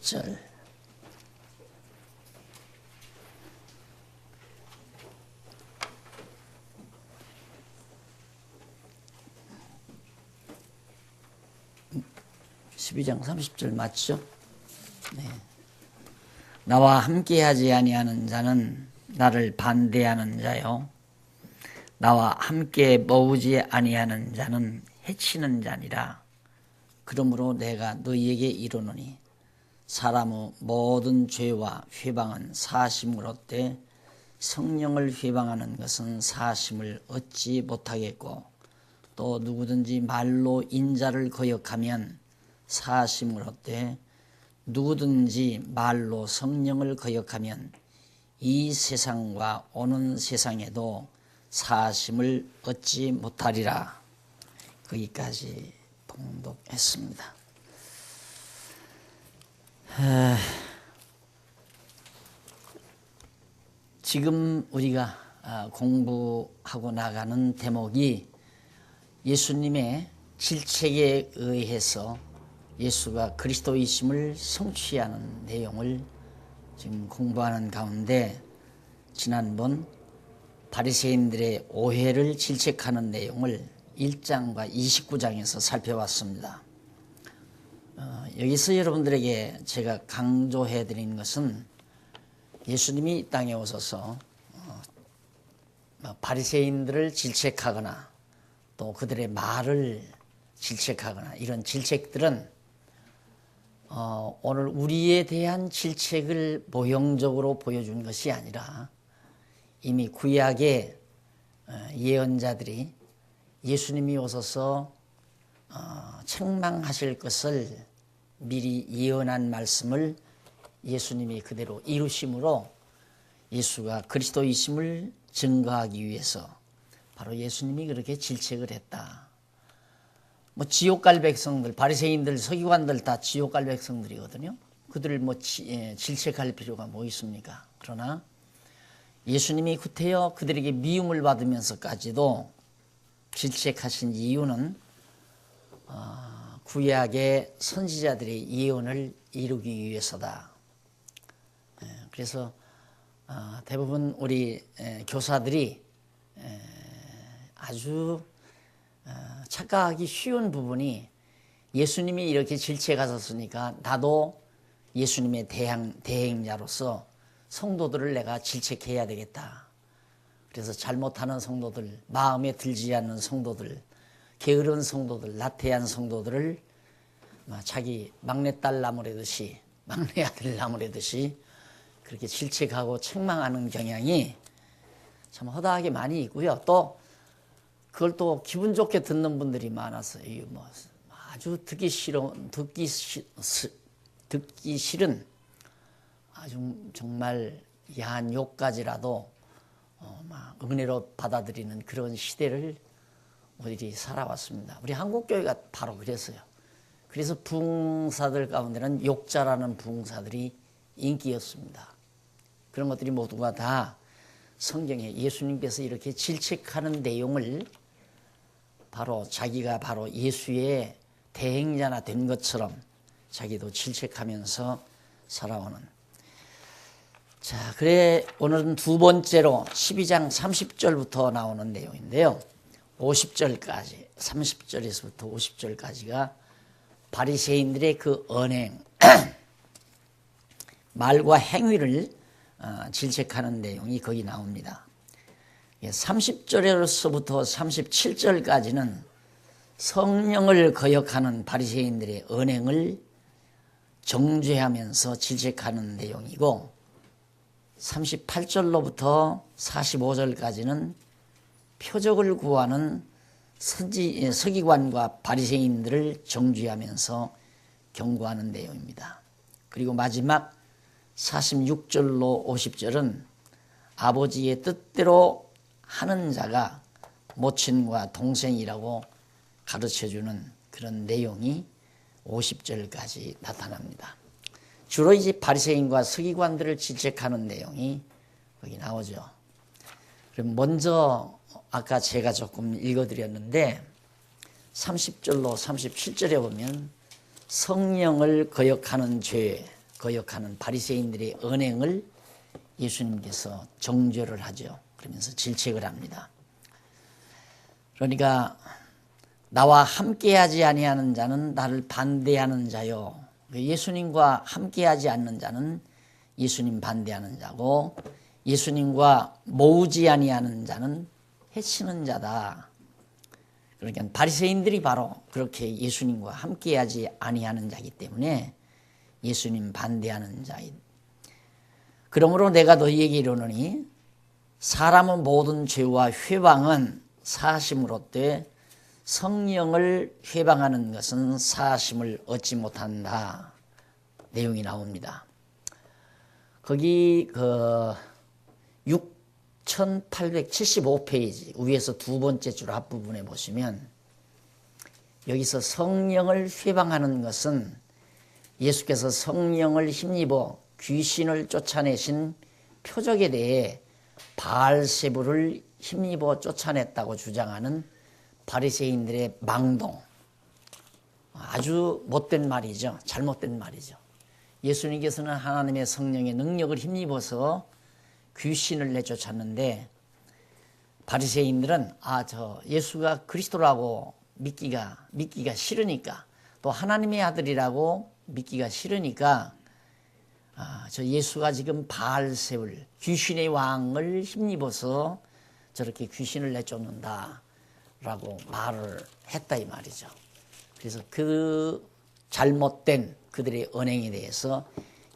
30절. (12장) 30절 맞죠? 네. 나와 함께하지 아니하는 자는 나를 반대하는 자요, 나와 함께 머우지 아니하는 자는 해치는 자니라. 그러므로 내가 너희에게 이르노니 사람의 모든 죄와 회방은 사심을 얻되 성령을 회방하는 것은 사심을 얻지 못하겠고, 또 누구든지 말로 인자를 거역하면 사심을 얻되 누구든지 말로 성령을 거역하면 이 세상과 오는 세상에도 사심을 얻지 못하리라. 거기까지 봉독했습니다. 지금 우리가 공부하고 나가는 대목이 예수님의 질책에 의해서 예수가 그리스도이심을 성취하는 내용을 지금 공부하는 가운데, 지난번 바리새인들의 오해를 질책하는 내용을 1장과 29장에서 살펴봤습니다. 여기서 여러분들에게 제가 강조해 드리는 것은, 예수님이 이 땅에 오셔서 바리새인들을 질책하거나 또 그들의 말을 질책하거나 이런 질책들은 오늘 우리에 대한 질책을 모형적으로 보여준 것이 아니라, 이미 구약의 예언자들이 예수님이 오셔서 책망하실 것을 미리 예언한 말씀을 예수님이 그대로 이루심으로 예수가 그리스도이심을 증거하기 위해서 바로 예수님이 그렇게 질책을 했다. 지옥 갈 백성들, 바리새인들, 서기관들 다 지옥 갈 백성들이거든요. 그들을 질책할 필요가 뭐 있습니까? 그러나 예수님이 구태여 그들에게 미움을 받으면서까지도 질책하신 이유는 구약의 선지자들의 예언을 이루기 위해서다. 그래서 대부분 우리 교사들이 아주 착각하기 쉬운 부분이, 예수님이 이렇게 질책하셨으니까 나도 예수님의 대행자로서 성도들을 내가 질책해야 되겠다. 그래서 잘못하는 성도들, 마음에 들지 않는 성도들, 게으른 성도들, 나태한 성도들을 자기 막내딸 나무래듯이, 막내 아들 나무래듯이 그렇게 질책하고 책망하는 경향이 참 허다하게 많이 있고요. 또 그걸 또 기분 좋게 듣는 분들이 많아서 아주 듣기 싫은 아주 정말 야한 욕까지라도 막 은혜로 받아들이는 그런 시대를 우리들이 살아왔습니다. 우리 한국교회가 바로 그랬어요. 그래서 부흥사들 가운데는 욕자라는 부흥사들이 인기였습니다. 그런 것들이 모두가 다 성경에 예수님께서 이렇게 질책하는 내용을 바로 자기가 바로 예수의 대행자나 된 것처럼 자기도 질책하면서 살아오는. 자, 그래 오늘은 두 번째로 12장 30절부터 나오는 내용인데요. 50절까지, 30절에서부터 50절까지가 바리새인들의 그 언행, 말과 행위를 질책하는 내용이 거기 나옵니다. 30절에서부터 37절까지는 성령을 거역하는 바리새인들의 언행을 정죄하면서 질책하는 내용이고, 38절로부터 45절까지는 표적을 구하는 서기관과 바리새인들을 정죄하면서 경고하는 내용입니다. 그리고 마지막 46절로 50절은 아버지의 뜻대로 하는 자가 모친과 동생이라고 가르쳐주는 그런 내용이 50절까지 나타납니다. 주로 이제 바리새인과 서기관들을 질책하는 내용이 거기 나오죠. 그럼 먼저 아까 제가 조금 읽어드렸는데 30절로 37절에 보면 성령을 거역하는 죄, 거역하는 바리새인들의 언행을 예수님께서 정죄를 하죠. 그러면서 질책을 합니다. 그러니까 나와 함께하지 아니하는 자는 나를 반대하는 자요. 예수님과 함께하지 않는 자는 예수님 반대하는 자고, 예수님과 모으지 아니하는 자는 해치는 자다. 그러니까 바리새인들이 바로 그렇게 예수님과 함께하지 아니하는 자이기 때문에 예수님 반대하는 자인. 그러므로 내가 너희에게 이르노니 사람의 모든 죄와 회방은 사심으로되 성령을 회방하는 것은 사심을 얻지 못한다. 내용이 나옵니다. 거기 6875페이지 위에서 두 번째 줄 앞부분에 보시면 여기서 성령을 회방하는 것은 예수께서 성령을 힘입어 귀신을 쫓아내신 표적에 대해 바알세불을 힘입어 쫓아냈다고 주장하는 바리새인들의 망동, 아주 못된 말이죠. 잘못된 말이죠. 예수님께서는 하나님의 성령의 능력을 힘입어서 귀신을 내쫓았는데 바리새인들은 예수가 그리스도라고 믿기가 싫으니까, 또 하나님의 아들이라고 믿기가 싫으니까 저 예수가 지금 바알세불 귀신의 왕을 힘입어서 저렇게 귀신을 내쫓는다 라고 말을 했다 이 말이죠. 그래서 그 잘못된 그들의 언행에 대해서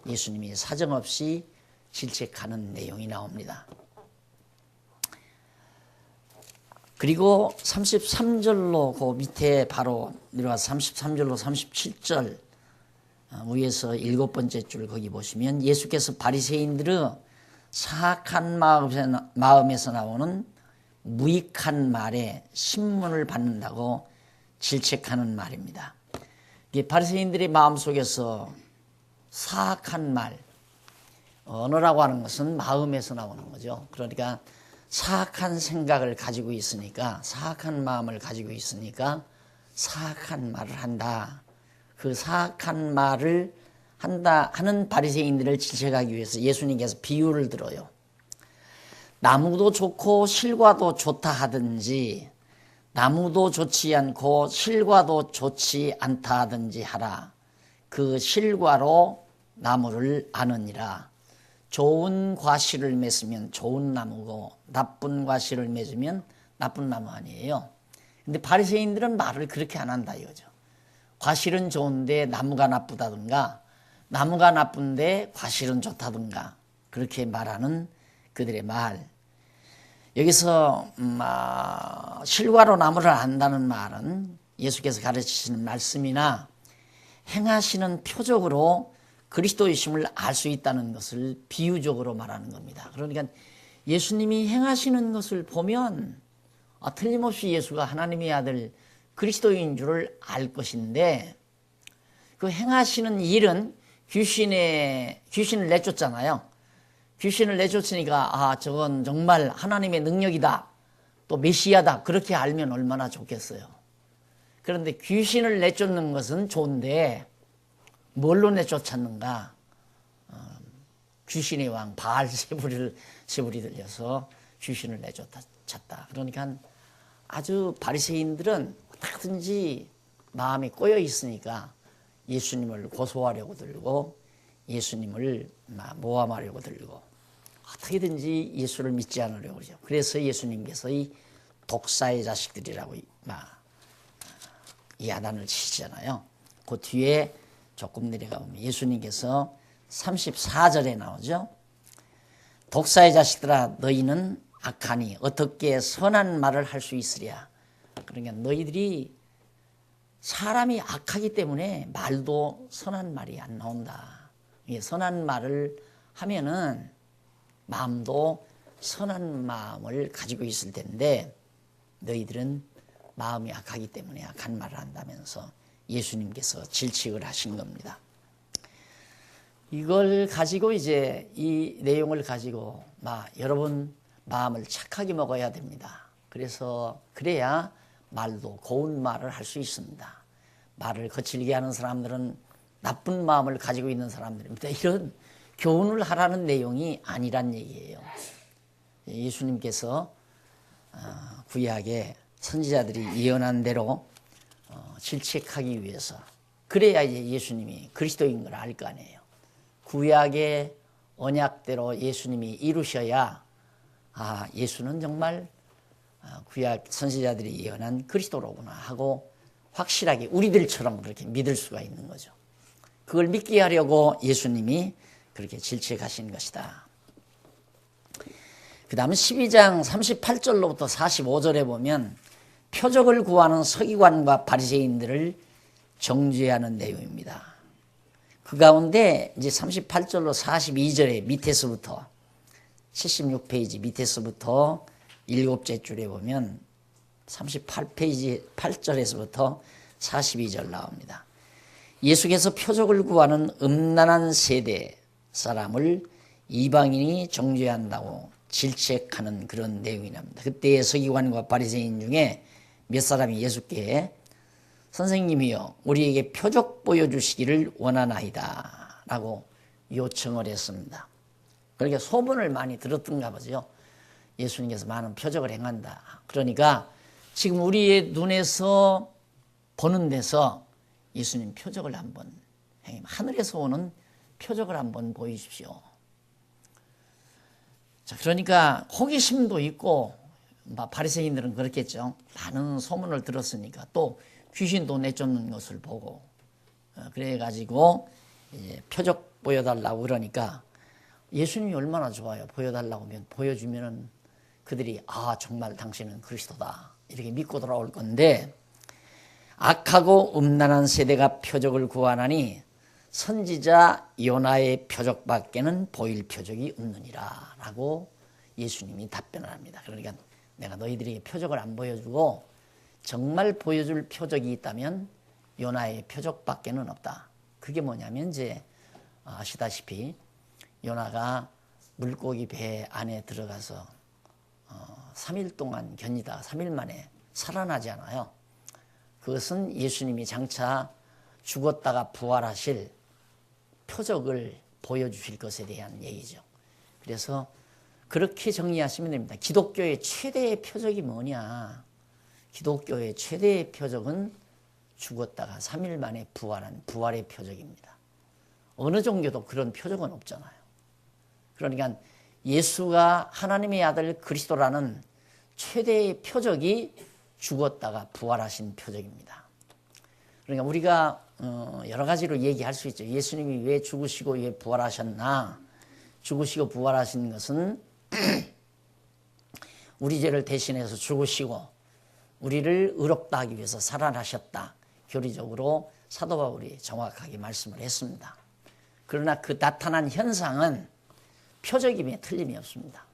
예수님이 사정없이 질책하는 내용이 나옵니다. 그리고 33절로 그 밑에 바로 내려와서 33절로 37절 위에서 7번째 줄 거기 보시면 예수께서 바리새인들의 사악한 마음에서 나오는 무익한 말에 신문을 받는다고 질책하는 말입니다. 이게 바리새인들의 마음속에서 사악한 말, 언어라고 하는 것은 마음에서 나오는 거죠. 그러니까 사악한 생각을 가지고 있으니까, 사악한 마음을 가지고 있으니까 사악한 말을 한다. 그 사악한 말을 한다 하는 바리새인들을 질책하기 위해서 예수님께서 비유를 들어요. 나무도 좋고 실과도 좋다 하든지 나무도 좋지 않고 실과도 좋지 않다 하든지 하라. 그 실과로 나무를 아느니라. 좋은 과실을 맺으면 좋은 나무고 나쁜 과실을 맺으면 나쁜 나무 아니에요. 근데 바리새인들은 말을 그렇게 안 한다 이거죠. 과실은 좋은데 나무가 나쁘다든가, 나무가 나쁜데 과실은 좋다든가, 그렇게 말하는 그들의 말. 여기서 실과로 나무를 안다는 말은 예수께서 가르치시는 말씀이나 행하시는 표적으로 그리스도이심을 알 수 있다는 것을 비유적으로 말하는 겁니다. 그러니까 예수님이 행하시는 것을 보면 틀림없이 예수가 하나님의 아들 그리스도인 줄을 알 것인데, 그 행하시는 일은 귀신을 내쫓잖아요. 귀신을 내쫓으니까 저건 정말 하나님의 능력이다, 또 메시아다, 그렇게 알면 얼마나 좋겠어요. 그런데 귀신을 내쫓는 것은 좋은데 뭘로 내쫓았는가? 귀신의 왕 바알세불이 들려서 귀신을 내쫓았다. 그러니까 아주 바리새인들은 어떻게든지 마음이 꼬여 있으니까 예수님을 고소하려고 들고, 예수님을 모함하려고 들고, 어떻게든지 예수를 믿지 않으려고 그러죠. 그래서 예수님께서 이 독사의 자식들이라고 야단을 치시잖아요. 그 뒤에 조금 내려가 보면 예수님께서 34절에 나오죠. 독사의 자식들아, 너희는 악하니 어떻게 선한 말을 할 수 있으랴. 그러니까 너희들이 사람이 악하기 때문에 말도 선한 말이 안 나온다. 선한 말을 하면은 마음도 선한 마음을 가지고 있을 텐데 너희들은 마음이 악하기 때문에 악한 말을 한다면서 예수님께서 질책을 하신 겁니다. 이걸 가지고 이제 이 내용을 가지고 여러분 마음을 착하게 먹어야 됩니다. 그래야 말도 고운 말을 할 수 있습니다. 말을 거칠게 하는 사람들은 나쁜 마음을 가지고 있는 사람들입니다. 이런 교훈을 하라는 내용이 아니란 얘기예요. 예수님께서 구약에 선지자들이 예언한 대로 실책하기 위해서, 그래야 이제 예수님이 그리스도인 걸 알 거 아니에요. 구약의 언약대로 예수님이 이루셔야 예수는 정말 구약 선지자들이 예언한 그리스도로구나 하고 확실하게 우리들처럼 그렇게 믿을 수가 있는 거죠. 그걸 믿게 하려고 예수님이 그렇게 질책하신 것이다. 그 다음 12장 38절로부터 45절에 보면 표적을 구하는 서기관과 바리새인들을 정죄하는 내용입니다. 그 가운데 이제 38절로 42절에 밑에서부터 76페이지 밑에서부터 일곱째 줄에 보면 38페이지 8절에서부터 42절 나옵니다. 예수께서 표적을 구하는 음란한 세대 사람을 이방인이 정죄한다고 질책하는 그런 내용이 납니다. 그때의 서기관과 바리새인 중에 몇 사람이 예수께 선생님이여 우리에게 표적 보여주시기를 원하나이다 라고 요청을 했습니다. 그러니까 소문을 많이 들었던가 보죠. 예수님께서 많은 표적을 행한다. 그러니까 지금 우리의 눈에서 보는 데서 예수님 표적을 한번 하늘에서 오는 표적을 한번 보이십시오. 자, 그러니까 호기심도 있고 바리새인들은 그렇겠죠. 많은 소문을 들었으니까 또 귀신도 내쫓는 것을 보고 그래가지고 이제 표적 보여달라고 그러니까 예수님이 얼마나 좋아요. 보여달라고 하면 보여주면은 그들이 정말 당신은 그리스도다 이렇게 믿고 돌아올 건데, 악하고 음란한 세대가 표적을 구하나니 선지자 요나의 표적밖에는 보일 표적이 없느니라 라고 예수님이 답변을 합니다. 그러니까 내가 너희들에게 표적을 안 보여주고 정말 보여줄 표적이 있다면 요나의 표적밖에는 없다. 그게 뭐냐면 이제 아시다시피 요나가 물고기 배 안에 들어가서 3일 동안 견디다 3일 만에 살아나지 않아요. 그것은 예수님이 장차 죽었다가 부활하실 표적을 보여주실 것에 대한 얘기죠. 그래서 그렇게 정리하시면 됩니다. 기독교의 최대의 표적이 뭐냐? 기독교의 최대의 표적은 죽었다가 3일 만에 부활한 부활의 표적입니다. 어느 종교도 그런 표적은 없잖아요. 그러니까 예수가 하나님의 아들 그리스도라는 최대의 표적이 죽었다가 부활하신 표적입니다. 그러니까 우리가 여러 가지로 얘기할 수 있죠. 예수님이 왜 죽으시고 왜 부활하셨나? 죽으시고 부활하신 것은 우리 죄를 대신해서 죽으시고 우리를 의롭다 하기 위해서 살아나셨다. 교리적으로 사도 바울이 정확하게 말씀을 했습니다. 그러나 그 나타난 현상은 표적임에 틀림이 없습니다.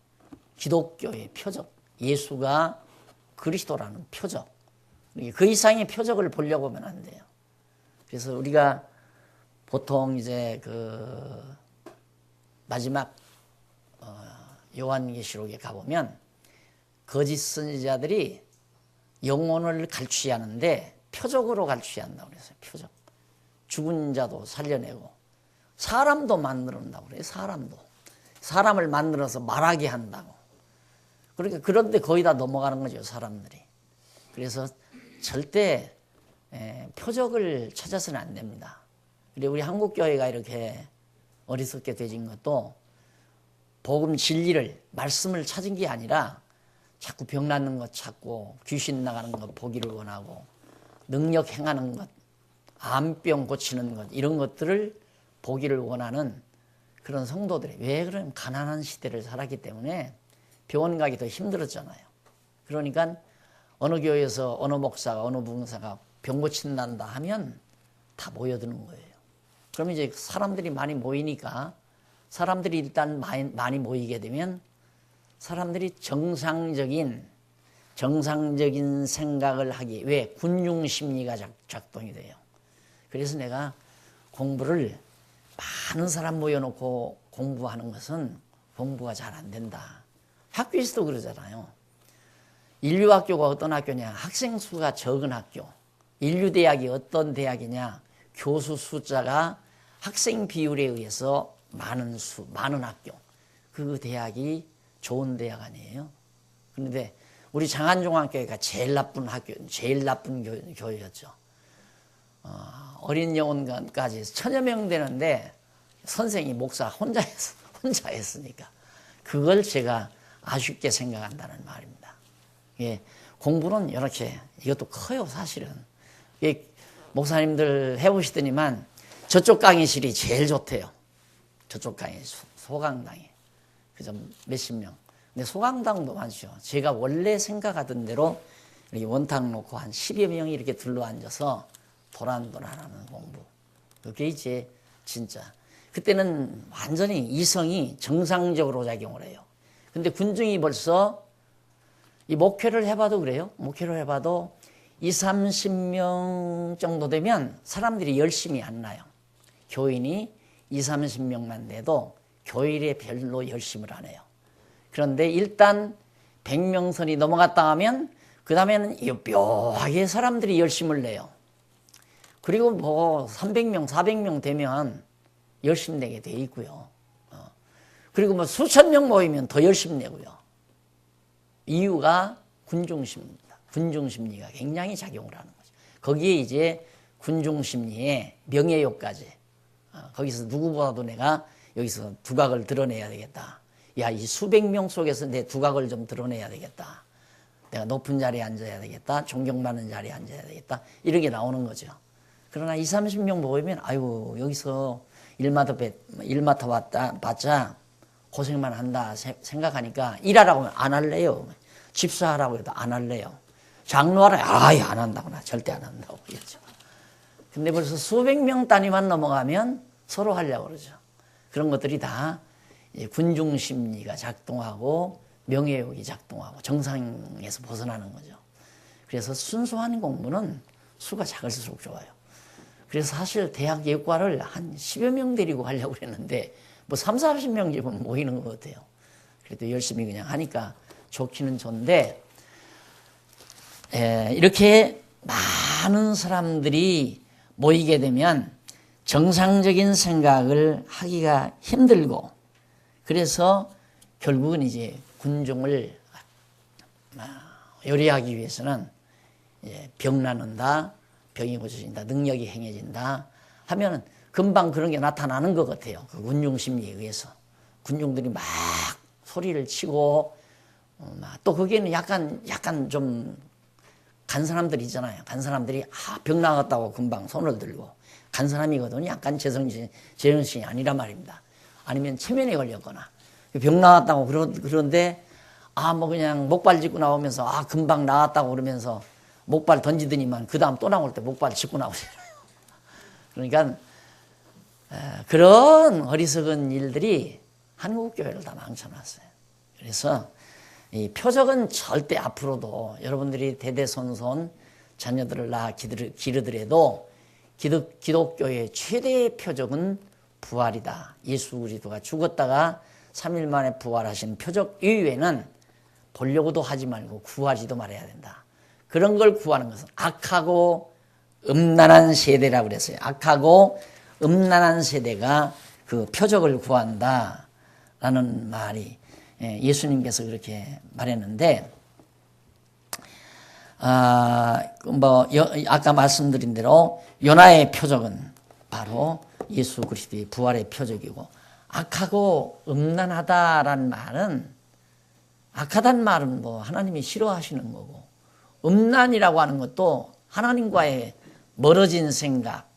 기독교의 표적, 예수가 그리스도라는 표적, 그 이상의 표적을 보려고 하면 안 돼요. 그래서 우리가 보통 이제 그 마지막 요한계시록에 가보면 거짓 선지자들이 영혼을 갈취하는데 표적으로 갈취한다고 그랬어요. 표적. 죽은 자도 살려내고 사람도 만들어낸다고 그래요. 사람을 만들어서 말하게 한다고. 그러니까 그런데 거의 다 넘어가는 거죠, 사람들이. 그래서 절대 표적을 찾아서는 안 됩니다. 그리고 우리 한국교회가 이렇게 어리석게 되진 것도 복음 진리를, 말씀을 찾은 게 아니라 자꾸 병 낫는 것 찾고 귀신 나가는 것 보기를 원하고 능력 행하는 것, 암병 고치는 것 이런 것들을 보기를 원하는 그런 성도들이, 왜 그러면 가난한 시대를 살았기 때문에 병원 가기 더 힘들었잖아요. 그러니까 어느 교회에서 어느 목사가 어느 부흥사가 병 고친단다 하면 다 모여드는 거예요. 그럼 이제 사람들이 많이 모이니까 사람들이 일단 많이 모이게 되면 사람들이 정상적인 생각을 하기, 왜? 군중 심리가 작동이 돼요. 그래서 내가 공부를 많은 사람 모여놓고 공부하는 것은 공부가 잘 안 된다. 학교에서도 그러잖아요. 인류학교가 어떤 학교냐? 학생 수가 적은 학교. 인류대학이 어떤 대학이냐? 교수 숫자가 학생 비율에 의해서 많은 학교. 그 대학이 좋은 대학 아니에요. 그런데 우리 장안종합교회가 제일 나쁜 학교, 제일 나쁜 교회였죠. 어린 영혼까지 1000여 명 되는데 선생이 목사 혼자 했으니까 그걸 제가 아쉽게 생각한다는 말입니다. 예, 공부는 이렇게 이것도 커요 사실은. 예, 목사님들 해보시더니만 저쪽 강의실이 제일 좋대요. 저쪽 강의실 소강당이 그저 몇십 명. 근데 소강당도 많죠. 제가 원래 생각하던 대로 이렇게 원탁 놓고 한 10여 명이 이렇게 둘러앉아서 도란도란하는 공부. 그게 이제 진짜 그때는 완전히 이성이 정상적으로 작용을 해요. 근데 군중이 벌써 이 목회를 해봐도 그래요. 목회를 해봐도 20, 30명 정도 되면 사람들이 열심히 안 나요. 교인이 20, 30명만 돼도 교일에 별로 열심을 안 해요. 그런데 일단 100명 선이 넘어갔다 하면 그 다음에는 묘하게 사람들이 열심을 내요. 그리고 뭐 300명, 400명 되면 열심 내게 돼 있고요. 그리고 뭐 수천 명 모이면 더 열심 내고요. 이유가 군중심리입니다. 군중심리가 굉장히 작용을 하는 거죠. 거기에 이제 군중심리의 명예욕까지. 거기서 누구보다도 내가 여기서 두각을 드러내야 되겠다. 야, 이 수백 명 속에서 내 두각을 좀 드러내야 되겠다. 내가 높은 자리에 앉아야 되겠다. 존경받는 자리에 앉아야 되겠다. 이런 게 나오는 거죠. 그러나 20, 30명 모이면 아이고 여기서 일 맡아봤자 고생만 한다 생각하니까 일하라고 하면 안 할래요. 집사하라고 해도 안 할래요. 장로하라 아예 안 한다고 나 절대 안 한다고 그랬죠. 근데 벌써 수백 명 단위만 넘어가면 서로 하려고 그러죠. 그런 것들이 다 군중심리가 작동하고 명예욕이 작동하고 정상에서 벗어나는 거죠. 그래서 순수한 공부는 수가 작을수록 좋아요. 그래서 사실 대학 예과를 한 10여 명 데리고 하려고 그랬는데 뭐 3, 40명 집은 모이는 것 같아요. 그래도 열심히 그냥 하니까 좋기는 좋은데 이렇게 많은 사람들이 모이게 되면 정상적인 생각을 하기가 힘들고 그래서 결국은 이제 군중을 요리하기 위해서는 병 나는다, 병이 고쳐진다, 능력이 행해진다 하면은 금방 그런 게 나타나는 것 같아요. 그 군중 심리에 의해서 군중들이 막 소리를 치고 또 거기에는 약간 좀 간 사람들이 있잖아요. 간 사람들이 병 나갔다고 금방 손을 들고 간 사람이거든요. 약간 제정신이 아니란 말입니다. 아니면 체면에 걸렸거나 병 나왔다고 그런데 뭐 그냥 목발 짚고 나오면서 금방 나왔다고 그러면서 목발 던지더니만 그 다음 또 나올 때 목발 짚고 나오잖아요. 그러니까 그런 어리석은 일들이 한국교회를 다 망쳐놨어요. 그래서 이 표적은 절대 앞으로도 여러분들이 대대손손 자녀들을 낳아 기르더라도 기독교의 최대의 표적은 부활이다. 예수 그리스도가 죽었다가 3일 만에 부활하신 표적 이외에는 보려고도 하지 말고 구하지도 말아야 된다. 그런 걸 구하는 것은 악하고 음란한 세대라고 그랬어요. 악하고 음란한 세대가 그 표적을 구한다라는 말이 예수님께서 그렇게 말했는데 아까 말씀드린 대로 요나의 표적은 바로 예수 그리스도의 부활의 표적이고 악하고 음란하다라는 말은 악하다는 말은 뭐 하나님이 싫어하시는 거고 음란이라고 하는 것도 하나님과의 멀어진 생각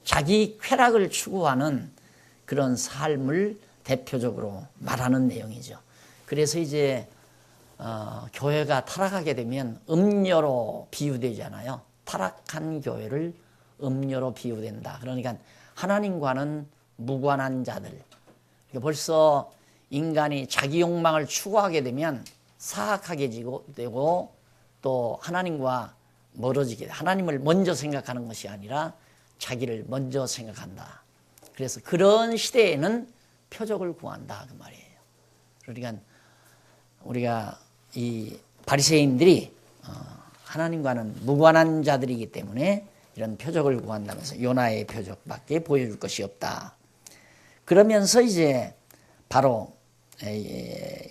자기 쾌락을 추구하는 그런 삶을 대표적으로 말하는 내용이죠. 그래서 이제 교회가 타락하게 되면 음녀로 비유되잖아요. 타락한 교회를 음녀로 비유된다. 그러니까 하나님과는 무관한 자들. 벌써 인간이 자기 욕망을 추구하게 되면 사악하게 되고 또 하나님과 멀어지게 돼. 하나님을 먼저 생각하는 것이 아니라 자기를 먼저 생각한다. 그래서 그런 시대에는 표적을 구한다 그 말이에요. 그러니까 우리가 이 바리새인들이 하나님과는 무관한 자들이기 때문에 이런 표적을 구한다면서 요나의 표적밖에 보여줄 것이 없다. 그러면서 이제 바로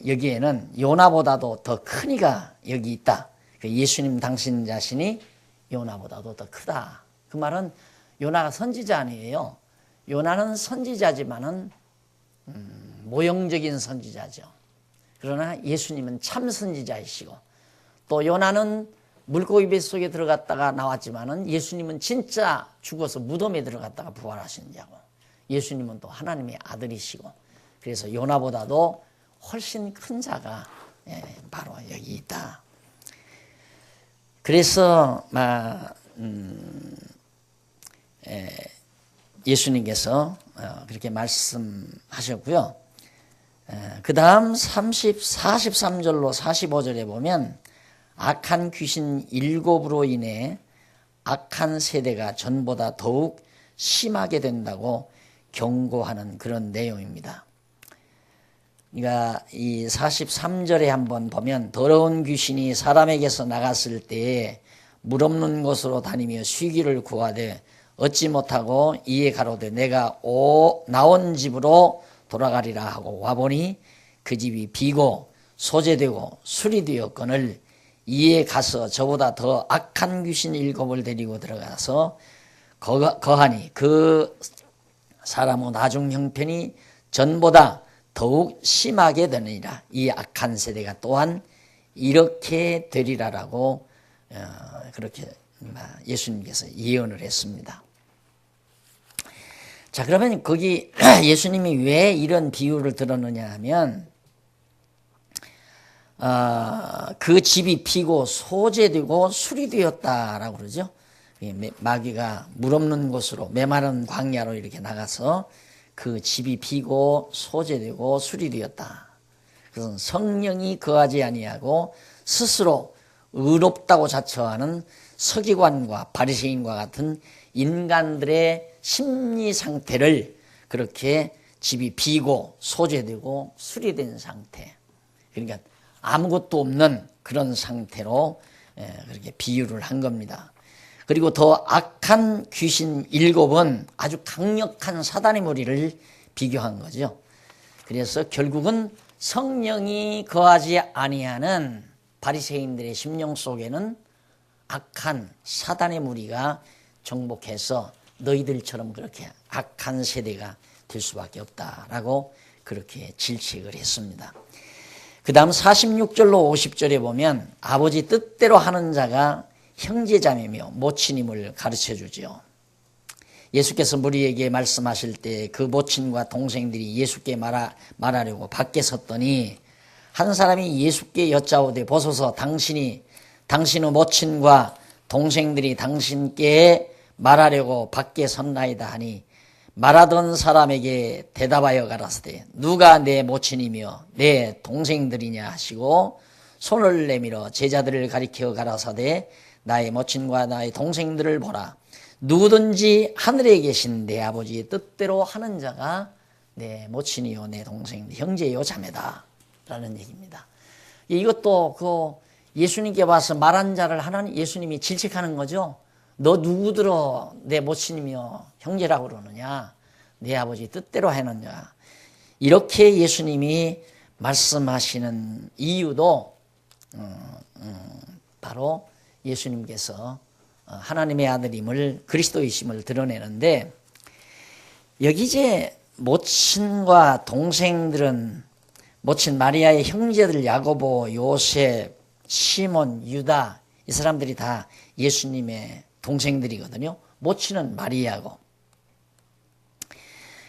여기에는 요나보다도 더 큰 이가 여기 있다. 예수님 당신 자신이 요나보다도 더 크다. 그 말은 요나가 선지자 아니에요. 요나는 선지자지만은 모형적인 선지자죠. 그러나 예수님은 참 선지자이시고, 또 요나는 물고기 뱃속에 들어갔다가 나왔지만은 예수님은 진짜 죽어서 무덤에 들어갔다가 부활하신 자고, 예수님은 또 하나님의 아들이시고, 그래서 요나보다도 훨씬 큰 자가 바로 여기 있다. 그래서 예수님께서 그렇게 말씀하셨고요. 그 다음 43절로 45절에 보면 악한 귀신 7으로 인해 악한 세대가 전보다 더욱 심하게 된다고 경고하는 그런 내용입니다. 그러니까 이 43절에 한번 보면 더러운 귀신이 사람에게서 나갔을 때에 물 없는 곳으로 다니며 쉬기를 구하되 얻지 못하고 이에 가로되 내가 나온 집으로 돌아가리라 하고 와보니 그 집이 비고 소재되고 수리되었거늘 이에 가서 저보다 더 악한 귀신 7을 데리고 들어가서 거하니 그 사람의 나중 형편이 전보다 더욱 심하게 되느니라. 이 악한 세대가 또한 이렇게 되리라라고 그렇게 예수님께서 예언을 했습니다. 자, 그러면 거기 예수님이 왜 이런 비유를 들었느냐 하면 그 집이 피고 소재되고 수리되었다라고 그러죠. 마귀가 물 없는 곳으로 메마른 광야로 이렇게 나가서 그 집이 피고 소재되고 수리되었다. 그것은 성령이 거하지 아니하고 스스로 의롭다고 자처하는 서기관과 바리새인과 같은 인간들의 심리 상태를 그렇게 집이 비고 소재되고 수리된 상태, 그러니까 아무것도 없는 그런 상태로 그렇게 비유를 한 겁니다. 그리고 더 악한 귀신 7은 아주 강력한 사단의 무리를 비교한 거죠. 그래서 결국은 성령이 거하지 아니하는 바리새인들의 심령 속에는 악한 사단의 무리가 정복해서 너희들처럼 그렇게 악한 세대가 될 수밖에 없다라고 그렇게 질책을 했습니다. 그 다음 46절로 50절에 보면 아버지 뜻대로 하는 자가 형제자매며 모친임을 가르쳐 주지요. 예수께서 무리에게 말씀하실 때 그 모친과 동생들이 예수께 말하려고 밖에 섰더니 한 사람이 예수께 여짜오되 보소서 당신의 모친과 동생들이 당신께 말하려고 밖에 섰나이다 하니 말하던 사람에게 대답하여 가라사대 누가 내 모친이며 내 동생들이냐 하시고 손을 내밀어 제자들을 가리켜 가라사대 나의 모친과 나의 동생들을 보라. 누구든지 하늘에 계신 내 아버지의 뜻대로 하는 자가 내 모친이요 내 동생 형제요 자매다 라는 얘기입니다. 이것도 그 예수님께 와서 말한 자를 예수님이 질책하는 거죠. 너 누구들어 내 모친이며 형제라고 그러느냐, 내 아버지 뜻대로 하느냐. 이렇게 예수님이 말씀하시는 이유도 바로 예수님께서 하나님의 아들임을 그리스도이심을 드러내는데, 여기 이제 모친과 동생들은 모친 마리아의 형제들 야고보, 요셉, 시몬, 유다, 이 사람들이 다 예수님의 동생들이거든요. 모친은 마리아고.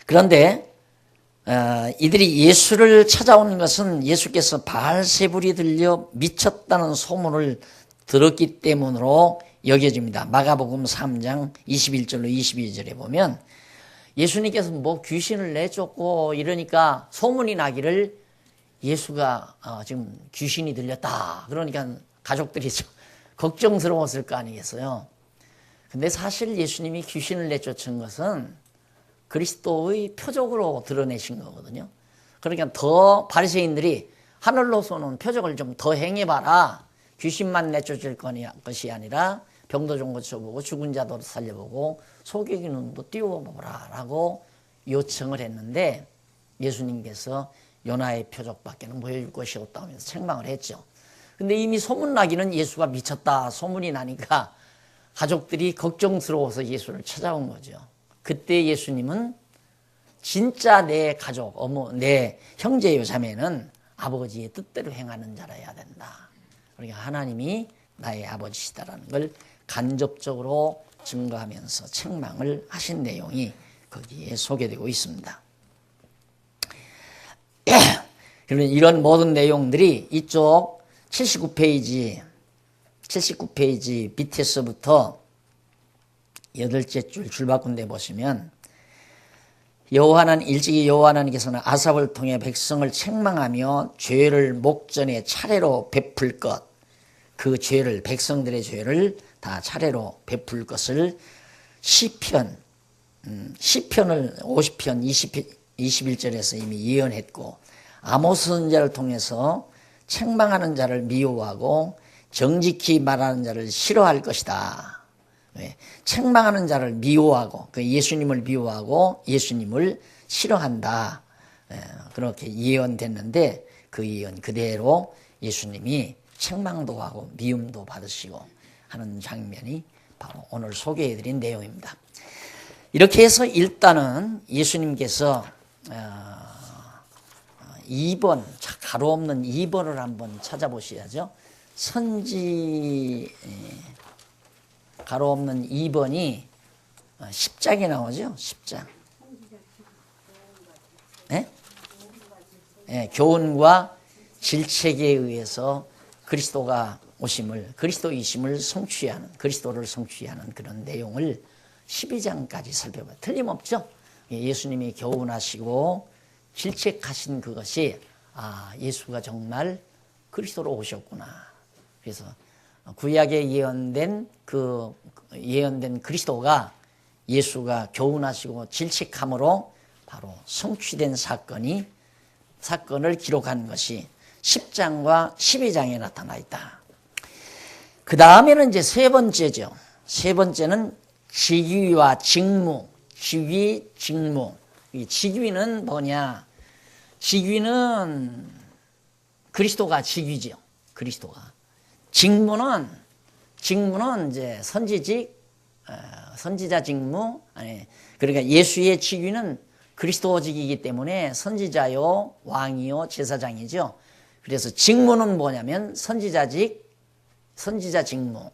그런데 이들이 예수를 찾아오는 것은 예수께서 바알세불이 들려 미쳤다는 소문을 들었기 때문으로 여겨집니다. 마가복음 3장 21절로 22절에 보면 예수님께서 뭐 귀신을 내쫓고 이러니까 소문이 나기를 예수가 지금 귀신이 들렸다. 그러니까 가족들이 걱정스러웠을 거 아니겠어요. 근데 사실 예수님이 귀신을 내쫓은 것은 그리스도의 표적으로 드러내신 거거든요. 그러니까 더 바리새인들이 하늘로 쏘는 표적을 좀 더 행해봐라. 귀신만 내쫓을 것이 아니라 병도 좀 고쳐보고 죽은 자도 살려보고 소경이 눈도 띄워보라 라고 요청을 했는데 예수님께서 요나의 표적밖에는 보여줄 것이 없다 하면서 책망을 했죠. 근데 이미 소문나기는 예수가 미쳤다 소문이 나니까 가족들이 걱정스러워서 예수를 찾아온 거죠. 그때 예수님은 진짜 내 가족, 내 형제요 자매는 아버지의 뜻대로 행하는 자라야 된다. 그러니까 하나님이 나의 아버지시다라는 걸 간접적으로 증거하면서 책망을 하신 내용이 거기에 소개되고 있습니다. 그러면 이런 모든 내용들이 이쪽 79페이지 밑에서부터 8째 줄 줄바꾼데 보시면 일찍이 여호와 하나님께서는 아삽을 통해 백성을 책망하며 죄를 목전에 차례로 베풀 것, 그 죄를 백성들의 죄를 다 차례로 베풀 것을 시편을 50편 21절에서 이미 예언했고 아모스 선지자를 통해서 책망하는 자를 미워하고 정직히 말하는 자를 싫어할 것이다. 책망하는 자를 미워하고 예수님을 미워하고 예수님을 싫어한다. 그렇게 예언됐는데 그 예언 그대로 예수님이 책망도 하고 미움도 받으시고 하는 장면이 바로 오늘 소개해드린 내용입니다. 이렇게 해서 일단은 예수님께서 2번 가로 없는 2번을 한번 찾아보셔야죠. 가로 없는 2번이 10장에 나오죠. 10장. 네? 네, 교훈과 질책에 의해서 그리스도이심을 성취하는, 그리스도를 성취하는 그런 내용을 12장까지 살펴봐요. 틀림없죠. 예수님이 교훈하시고 질책하신 그것이 예수가 정말 그리스도로 오셨구나. 그래서 구약에 예언된 그리스도가 예수가 교훈하시고 질책함으로 바로 성취된 사건을 기록한 것이 10장과 12장에 나타나 있다. 그 다음에는 이제 세 번째죠. 세 번째는 직위와 직무, 직위, 직무. 이 직위는 뭐냐? 직위는 그리스도가 직위죠. 그리스도가. 직무는 이제 선지자 직무, 그러니까 예수의 직위는 그리스도직이기 때문에 선지자요, 왕이요, 제사장이죠. 그래서 직무는 뭐냐면 선지자 직무,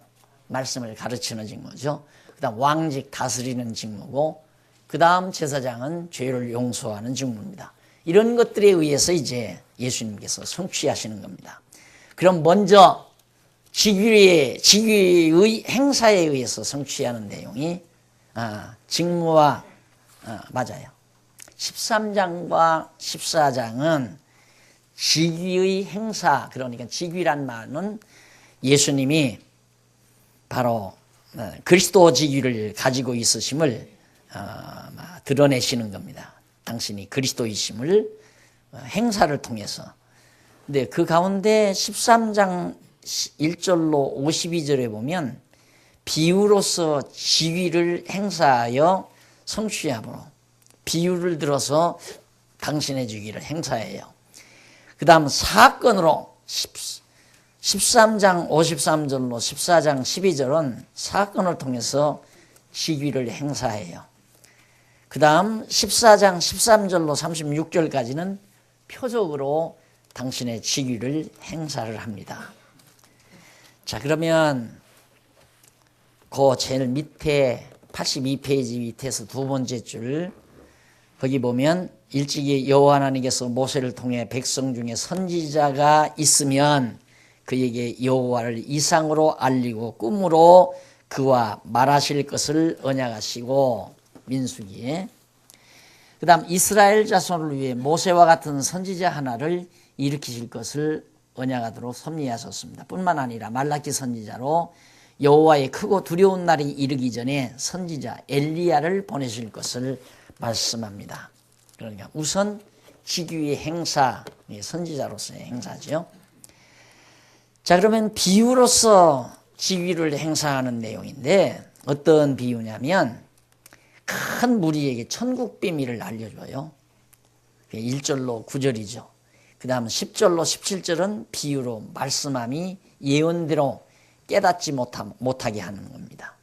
말씀을 가르치는 직무죠. 그 다음 왕직, 다스리는 직무고, 그 다음 제사장은 죄를 용서하는 직무입니다. 이런 것들에 의해서 이제 예수님께서 성취하시는 겁니다. 그럼 먼저 직위의 행사에 의해서 성취하는 내용이 직무와 맞아요. 13장과 14장은 직위의 행사, 그러니까 직위란 말은 예수님이 바로 그리스도 직위를 가지고 있으심을 드러내시는 겁니다. 당신이 그리스도이심을 행사를 통해서. 근데 그 가운데 13장 1절로 52절에 보면 비유로서 직위를 행사하여 성취함으로 비유를 들어서 당신의 직위를 행사해요. 그 다음 사건으로 13장 53절로 14장 12절은 사건을 통해서 직위를 행사해요. 그 다음 14장 13절로 36절까지는 표적으로 당신의 직위를 행사를 합니다. 자, 그러면 그 제일 밑에 82페이지 밑에서 두 번째 줄 거기 보면 일찍이 여호와 하나님께서 모세를 통해 백성 중에 선지자가 있으면 그에게 여호와를 이상으로 알리고 꿈으로 그와 말하실 것을 언약하시고 민수기에 그 다음 이스라엘 자손을 위해 모세와 같은 선지자 하나를 일으키실 것을 언약하도록 섭리하셨습니다. 뿐만 아니라 말라기 선지자로 여호와의 크고 두려운 날이 이르기 전에 선지자 엘리야를 보내실 것을 말씀합니다. 그러니까 우선 직위의 행사, 선지자로서의 행사죠. 자, 그러면 비유로서 지위를 행사하는 내용인데 어떤 비유냐면 큰 무리에게 천국 비밀을 알려줘요. 1절로 9절이죠. 그 다음 10절로 17절은 비유로 말씀함이 예언대로 깨닫지 못하게 하는 겁니다.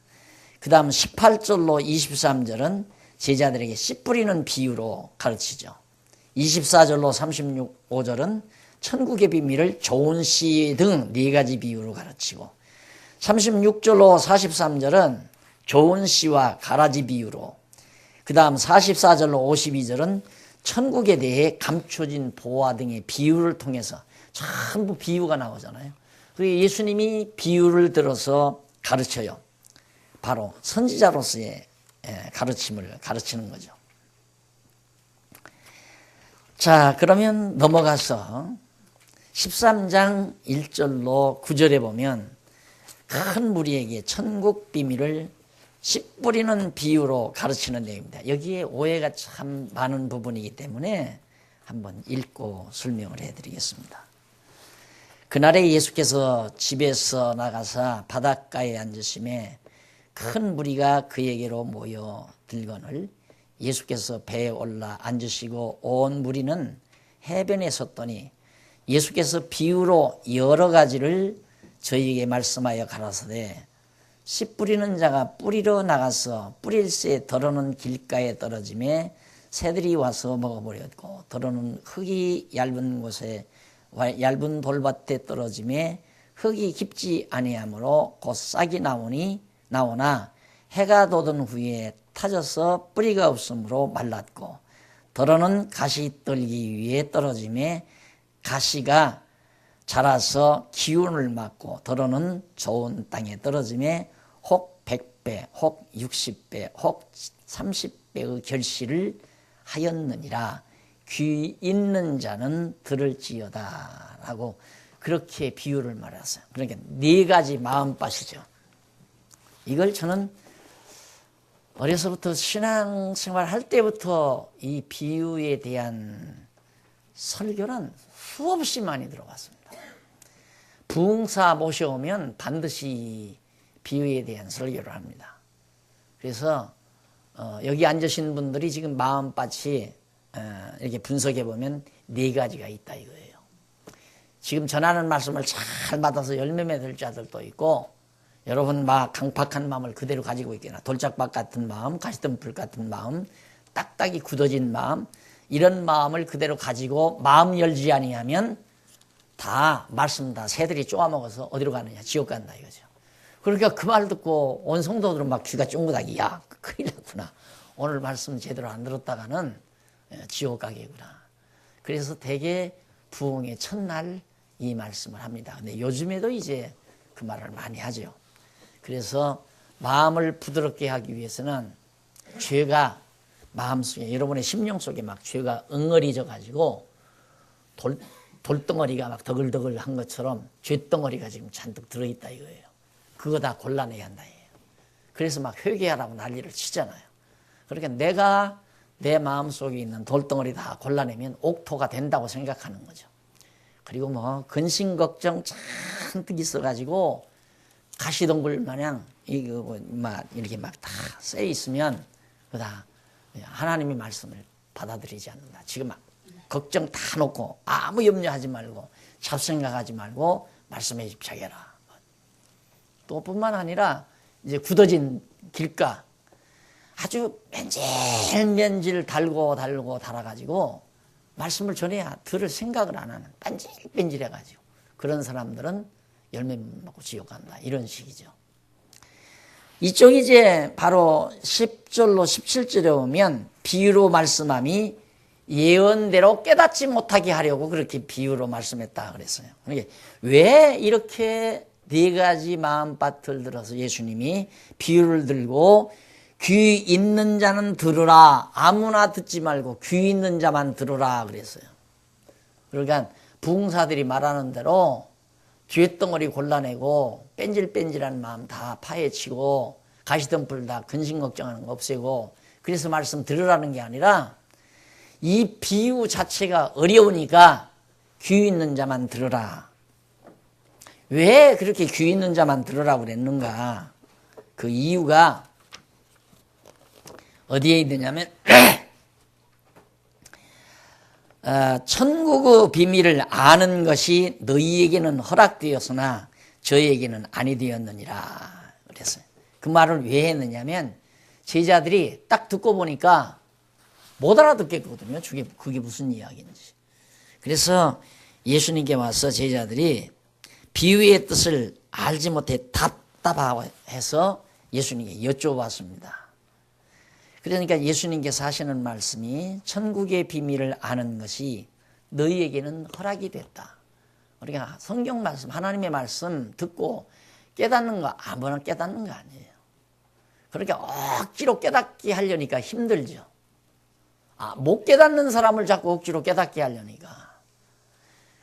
그 다음 18절로 23절은 제자들에게 씨 뿌리는 비유로 가르치죠. 24절로 35절은 천국의 비밀을 좋은 씨 등 4가지 비유로 가르치고 36절로 43절은 좋은 씨와 가라지 비유로 그 다음 44절로 52절은 천국에 대해 감춰진 보화 등의 비유를 통해서 전부 비유가 나오잖아요. 그리고 예수님이 비유를 들어서 가르쳐요. 바로 선지자로서의 가르침을 가르치는 거죠. 자, 그러면 넘어가서 13장 1절로 9절에 보면 큰 무리에게 천국 비밀을 씨 뿌리는 비유로 가르치는 내용입니다. 여기에 오해가 참 많은 부분이기 때문에 한번 읽고 설명을 해드리겠습니다. 그날에 예수께서 집에서 나가사 바닷가에 앉으심에 큰 무리가 그에게로 모여 들거늘 예수께서 배에 올라 앉으시고 온 무리는 해변에 섰더니 예수께서 비유로 여러 가지를 저희에게 말씀하여 가라사대 씨 뿌리는 자가 뿌리러 나가서 뿌릴새 더러는 길가에 떨어짐에 새들이 와서 먹어버렸고 더러는 흙이 얇은 곳에 얇은 돌밭에 떨어짐에 흙이 깊지 아니하므로 곧 싹이 나오나 해가 돋은 후에 타져서 뿌리가 없으므로 말랐고 더러는 가시떨기 위에 떨어짐에 가시가 자라서 기운을 맞고 더러는 좋은 땅에 떨어짐에 혹 100배 혹 60배 혹 30배의 결실을 하였느니라. 귀 있는 자는 들을지어다 라고 그렇게 비유를 말했어요. 그러니까 4가지 마음밭이죠. 이걸 저는 어려서부터 신앙생활 할 때부터 이 비유에 대한 설교는 수없이 많이 들어봤습니다. 부흥사 모셔오면 반드시 비유에 대한 설교를 합니다. 그래서 여기 앉으신 분들이 지금 마음밭이 이렇게 분석해 보면 4가지가 있다 이거예요. 지금 전하는 말씀을 잘 받아서 열매 맺을 자들도 있고 여러분 막 강팍한 마음을 그대로 가지고 있거나 돌짝밭 같은 마음, 가시덤불 같은 마음, 딱딱이 굳어진 마음 이런 마음을 그대로 가지고 마음 열지 아니하면 다 말씀 다 새들이 쪼아먹어서 어디로 가느냐 지옥 간다 이거죠. 그러니까 그 말 듣고 온 성도들은 막 귀가 쫑긋하기 야 큰일 났구나. 오늘 말씀 제대로 안 들었다가는 지옥 가게구나. 그래서 대개 부흥의 첫날 이 말씀을 합니다. 근데 요즘에도 이제 그 말을 많이 하죠. 그래서 마음을 부드럽게 하기 위해서는 죄가 마음속에 여러분의 심령 속에 막 죄가 응어리져 가지고 돌덩어리가 막 더글더글한 것처럼 죄덩어리가 지금 잔뜩 들어있다 이거예요. 그거 다 골라내야 한다 이거예요. 그래서 막 회개하라고 난리를 치잖아요. 그러니까 내가 내 마음속에 있는 돌덩어리 다 골라내면 옥토가 된다고 생각하는 거죠. 그리고 뭐 근심 걱정 잔뜩 있어가지고 가시덩굴 마냥 이거 막 이렇게 막 다 쎄 있으면 그다 하나님의 말씀을 받아들이지 않는다. 지금 막 걱정 다 놓고 아무 염려하지 말고 잡생각하지 말고 말씀에 집착해라. 또 뿐만 아니라 이제 굳어진 길가 아주 맨질맨질 달고 달아가지고 말씀을 전해야 들을 생각을 안 하는 뺀질뺀질해가지고 그런 사람들은 열매 먹고 지옥 간다 이런 식이죠. 이쪽 이제 바로 10절로 17절에 오면 비유로 말씀함이 예언대로 깨닫지 못하게 하려고 그렇게 비유로 말씀했다 그랬어요. 그러니까 왜 이렇게 4가지 마음밭을 들어서 예수님이 비유를 들고 귀 있는 자는 들으라 아무나 듣지 말고 귀 있는 자만 들으라 그랬어요. 그러니까 부흥사들이 말하는 대로 죄덩어리 골라내고 뺀질뺀질한 마음 다 파헤치고 가시덤불 다 근심 걱정하는 거 없애고 그래서 말씀 들으라는 게 아니라 이 비유 자체가 어려우니까 귀 있는 자만 들으라. 왜 그렇게 귀 있는 자만 들으라고 그랬는가? 그 이유가 어디에 있느냐면 천국의 비밀을 아는 것이 너희에게는 허락되었으나 저희에게는 아니 되었느니라 그랬어요. 그 말을 왜 했느냐면 제자들이 딱 듣고 보니까 못 알아듣겠거든요. 그게 무슨 이야기인지. 그래서 예수님께 와서 제자들이 비유의 뜻을 알지 못해 답답해서 예수님께 여쭤봤습니다. 그러니까 예수님께서 하시는 말씀이 천국의 비밀을 아는 것이 너희에게는 허락이 됐다. 우리가 성경 말씀, 하나님의 말씀 듣고 깨닫는 거 아무나 깨닫는 거 아니에요. 그러니까 억지로 깨닫게 하려니까 힘들죠. 못 깨닫는 사람을 자꾸 억지로 깨닫게 하려니까.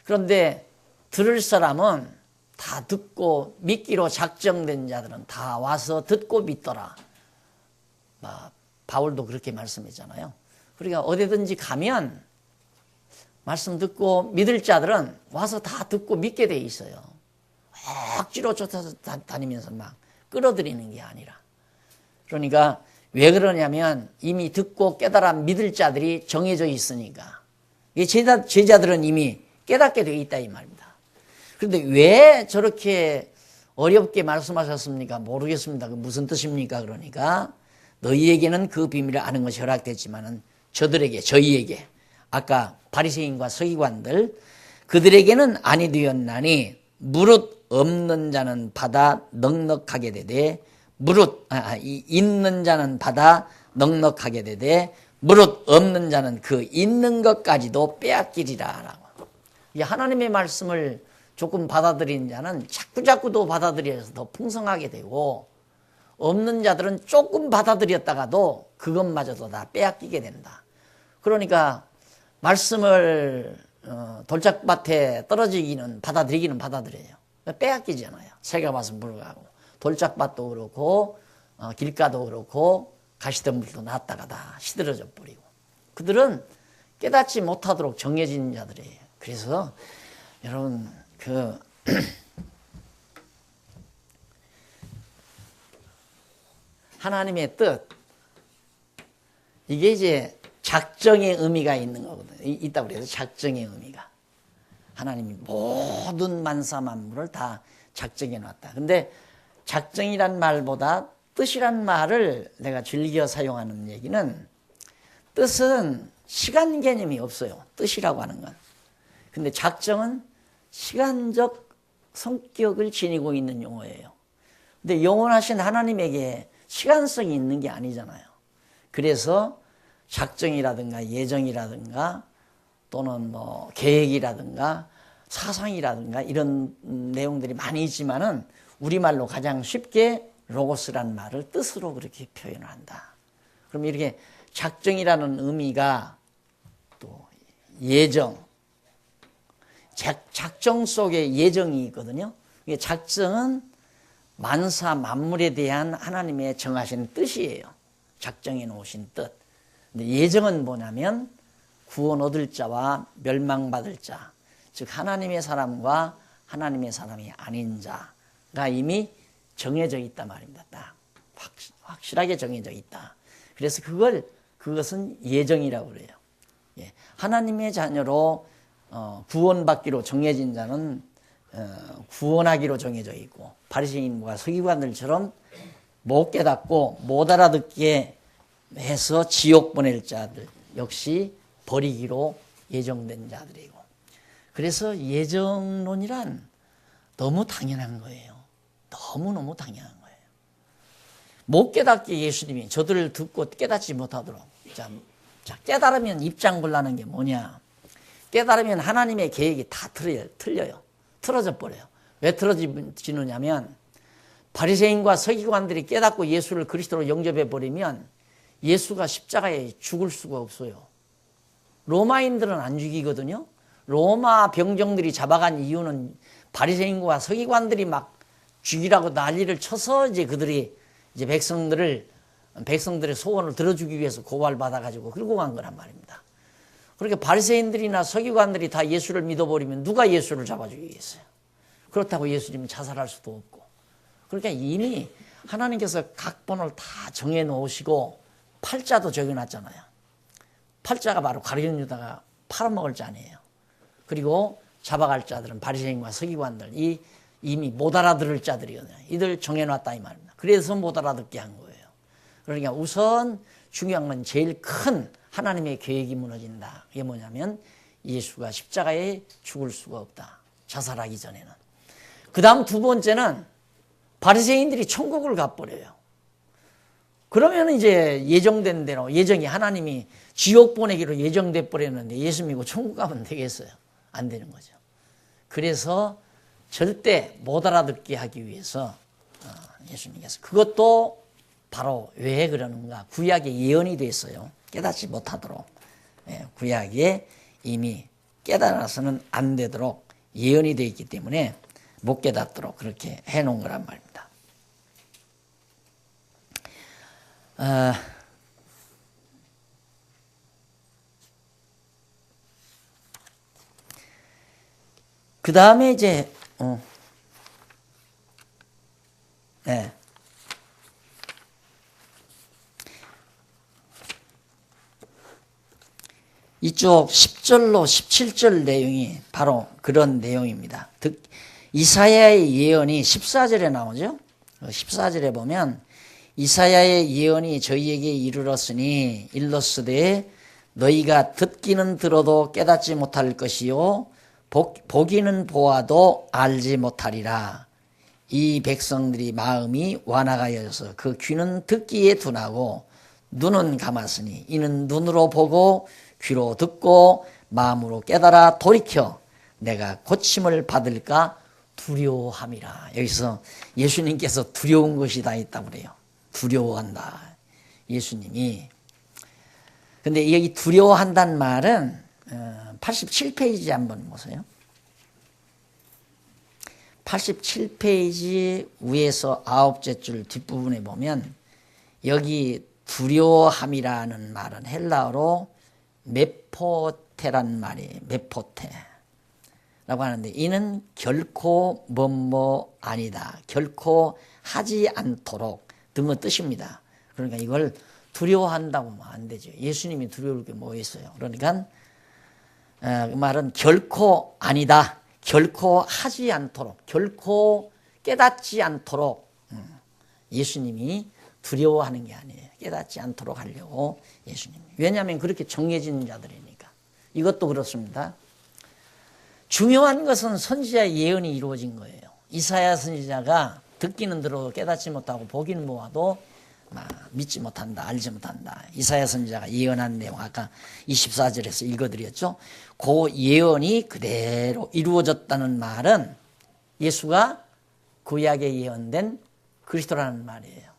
그런데 들을 사람은 다 듣고 믿기로 작정된 자들은 다 와서 듣고 믿더라. 바울도 그렇게 말씀했잖아요. 그러니까 어디든지 가면 말씀 듣고 믿을 자들은 와서 다 듣고 믿게 돼 있어요. 억지로 쫓아서 다니면서 막 끌어들이는 게 아니라. 그러니까 왜 그러냐면 이미 듣고 깨달아 믿을 자들이 정해져 있으니까. 제자들은 이미 깨닫게 돼 있다 이 말입니다. 그런데 왜 저렇게 어렵게 말씀하셨습니까? 모르겠습니다. 그 무슨 뜻입니까? 그러니까 너희에게는 그 비밀을 아는 것이 허락됐지만은 저희에게 아까 바리새인과 서기관들 그들에게는 아니 되었나니 무릇 없는 자는 받아 넉넉하게 되되 있는 자는 받아 넉넉하게 되되 무릇 없는 자는 그 있는 것까지도 빼앗기리라 라고. 하나님의 말씀을 조금 받아들인 자는 자꾸 더 받아들여서 더 풍성하게 되고 없는 자들은 조금 받아들였다가도 그것마저도 다 빼앗기게 된다. 그러니까 말씀을 돌짝밭에 떨어지기는 받아들여요. 빼앗기잖아요. 새가 와서 물어가고 돌짝밭도 그렇고 길가도 그렇고 가시덤불도 놨다가 다 시들어져 버리고 그들은 깨닫지 못하도록 정해진 자들이에요. 그래서 여러분 하나님의 뜻 이게 이제 작정의 의미가 있는 거거든요. 있다고 그래서 작정의 의미가 하나님이 모든 만사 만물을 다 작정해 놨다. 근데 작정이란 말보다 뜻이란 말을 내가 즐겨 사용하는 얘기는 뜻은 시간 개념이 없어요. 뜻이라고 하는 건. 근데 작정은 시간적 성격을 지니고 있는 용어예요. 근데 영원하신 하나님에게 시간성이 있는 게 아니잖아요. 그래서 작정이라든가 예정이라든가 또는 뭐 계획이라든가 사상이라든가 이런 내용들이 많이 있지만은 우리말로 가장 쉽게 로고스란 말을 뜻으로 그렇게 표현을 한다. 그럼 이렇게 작정이라는 의미가 또 예정, 작정 속에 예정이 있거든요. 작정은 만사 만물에 대한 하나님의 정하신 뜻이에요. 작정해 놓으신 뜻. 근데 예정은 뭐냐면 구원 얻을 자와 멸망받을 자, 즉 하나님의 사람과 하나님의 사람이 아닌 자가 이미 정해져 있단 말입니다. 딱 확실하게 정해져 있다. 그래서 그것은 예정이라고 그래요. 예. 하나님의 자녀로 구원받기로 정해진 자는 구원하기로 정해져 있고 바리새인과 서기관들처럼 못 깨닫고 못 알아듣게 해서 지옥 보낼 자들 역시 버리기로 예정된 자들이고 그래서 예정론이란 너무 당연한 거예요. 너무너무 당연한 거예요. 못 깨닫게 예수님이 저들을 듣고 깨닫지 못하도록 자 깨달으면 입장 곤란한 게 뭐냐. 깨달으면 하나님의 계획이 다 틀려요. 틀어져 버려요. 왜 틀어지느냐면 바리새인과 서기관들이 깨닫고 예수를 그리스도로 영접해 버리면 예수가 십자가에 죽을 수가 없어요. 로마인들은 안 죽이거든요. 로마 병정들이 잡아간 이유는 바리새인과 서기관들이 막 죽이라고 난리를 쳐서 이제 그들이 이제 백성들의 소원을 들어주기 위해서 고발받아 가지고 끌고 간 거란 말입니다. 그러니까 바리새인들이나 서기관들이 다 예수를 믿어버리면 누가 예수를 잡아 죽이겠어요? 그렇다고 예수님은 자살할 수도 없고. 그러니까 이미 하나님께서 각본을 다 정해 놓으시고 팔자도 적여놨잖아요. 팔자가 바로 가룟 유다가 팔아먹을 자니에요. 그리고 잡아갈 자들은 바리새인과 서기관들, 이 이미 못 알아들을 자들이거든요. 이들 정해놨다 이 말입니다. 그래서 못 알아듣게 한 거예요. 그러니까 우선 중요한 건 제일 큰 하나님의 계획이 무너진다. 이게 뭐냐면 예수가 십자가에 죽을 수가 없다. 자살하기 전에는. 그 다음 두 번째는 바리새인들이 천국을 가버려요. 그러면 이제 예정된 대로 예정이 하나님이 지옥 보내기로 예정돼 버렸는데 예수 믿고 천국 가면 되겠어요? 안 되는 거죠. 그래서 절대 못 알아듣게 하기 위해서 예수님께서 그것도 바로 왜 그러는가? 구약에 예언이 돼 있어요. 깨닫지 못하도록. 구약에 이미 깨달아서는 안 되도록 예언이 돼 있기 때문에 못 깨닫도록 그렇게 해놓은 거란 말입니다. 그 다음에 이제 이쪽 10절로 17절 내용이 바로 그런 내용입니다. 이사야의 예언이 14절에 나오죠. 14절에 보면 이사야의 예언이 저희에게 이르렀으니 일렀으되 너희가 듣기는 들어도 깨닫지 못할 것이요 보기는 보아도 알지 못하리라. 이 백성들이 마음이 완악하여서 그 귀는 듣기에 둔하고 눈은 감았으니 이는 눈으로 보고 귀로 듣고 마음으로 깨달아 돌이켜 내가 고침을 받을까 두려워함이라. 여기서 예수님께서 두려운 것이 다 있다고 그래요. 두려워한다. 예수님이. 근데 여기 두려워한다는 말은 87페이지 한번 보세요. 87페이지 위에서 9째 줄 뒷부분에 보면 여기 두려워함이라는 말은 헬라어로 메포테란 말이에요. 메포테라고 하는데 이는 결코 뭐뭐 아니다. 결코 하지 않도록 등의 뜻입니다. 그러니까 이걸 두려워한다고 하면 안 되죠. 예수님이 두려울 게 뭐 있어요. 그러니까 그 말은 결코 아니다. 결코 하지 않도록, 결코 깨닫지 않도록 예수님이 두려워하는 게 아니에요. 깨닫지 않도록 하려고 예수님이. 왜냐하면 그렇게 정해진 자들이니까. 이것도 그렇습니다. 중요한 것은 선지자의 예언이 이루어진 거예요. 이사야 선지자가 듣기는 들어도 깨닫지 못하고 보기는 보아도 믿지 못한다, 알지 못한다. 이사야 선지자가 예언한 내용 아까 24절에서 읽어드렸죠. 그 예언이 그대로 이루어졌다는 말은 예수가 구약에 예언된 그리스도라는 말이에요.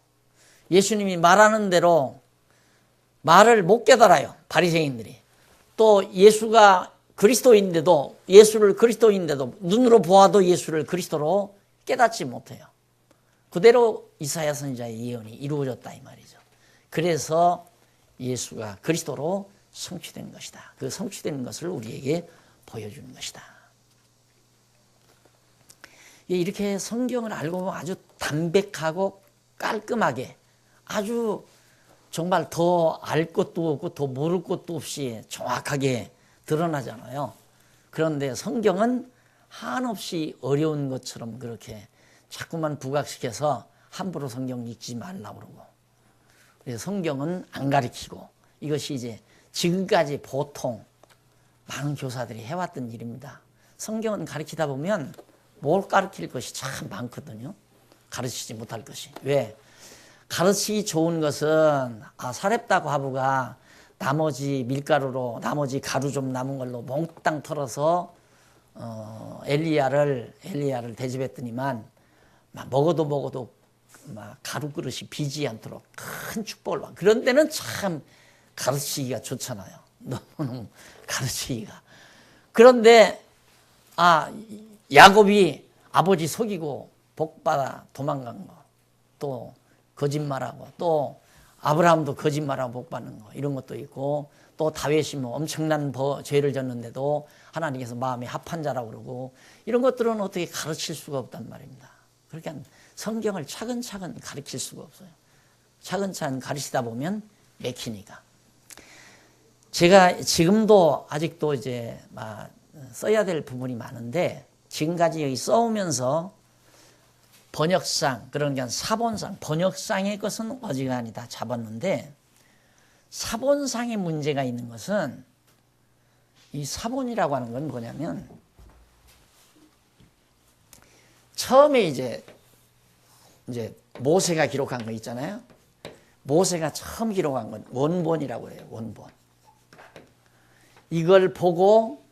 예수님이 말하는 대로 말을 못 깨달아요. 바리새인들이. 또 예수가 그리스도인데도 예수를 그리스도인데도 눈으로 보아도 예수를 그리스도로 깨닫지 못해요. 그대로 이사야 선지자의 예언이 이루어졌다 이 말이죠. 그래서 예수가 그리스도로 성취된 것이다. 그 성취된 것을 우리에게 보여주는 것이다. 이렇게 성경을 알고 보면 아주 담백하고 깔끔하게 아주 정말 더 알 것도 없고 더 모를 것도 없이 정확하게 드러나잖아요. 그런데 성경은 한없이 어려운 것처럼 그렇게 자꾸만 부각시켜서 함부로 성경 읽지 말라고 그러고. 그래서 성경은 안 가르치고 이것이 이제 지금까지 보통 많은 교사들이 해왔던 일입니다. 성경은 가르치다 보면 뭘 가르칠 것이 참 많거든요. 가르치지 못할 것이. 왜? 가르치기 좋은 것은 사렙다고 하부가 나머지 밀가루로 나머지 가루 좀 남은 걸로 몽땅 털어서 엘리야를 대접했더니만 먹어도 가루 그릇이 비지 않도록 큰 축복을 받고. 그런 데는 참 가르치기가 좋잖아요. 너무너무 가르치기가. 그런데 야곱이 아버지 속이고 복받아 도망간 거, 또 거짓말하고, 또 아브라함도 거짓말하고 복받는 거, 이런 것도 있고, 또 다윗이 뭐 엄청난 죄를 졌는데도 하나님께서 마음이 합한 자라고 그러고 이런 것들은 어떻게 가르칠 수가 없단 말입니다. 그러니까 성경을 차근차근 가르칠 수가 없어요. 차근차근 가르치다 보면 맥히니까. 제가 지금도 아직도 이제 써야 될 부분이 많은데 지금까지 여기 써오면서 번역상, 그러니까 사본상, 번역상의 것은 어지간히 다 잡았는데 사본상의 문제가 있는 것은 이 사본이라고 하는 건 뭐냐면 처음에 이제 모세가 기록한 거 있잖아요. 모세가 처음 기록한 건 원본이라고 해요. 원본. 이걸 보고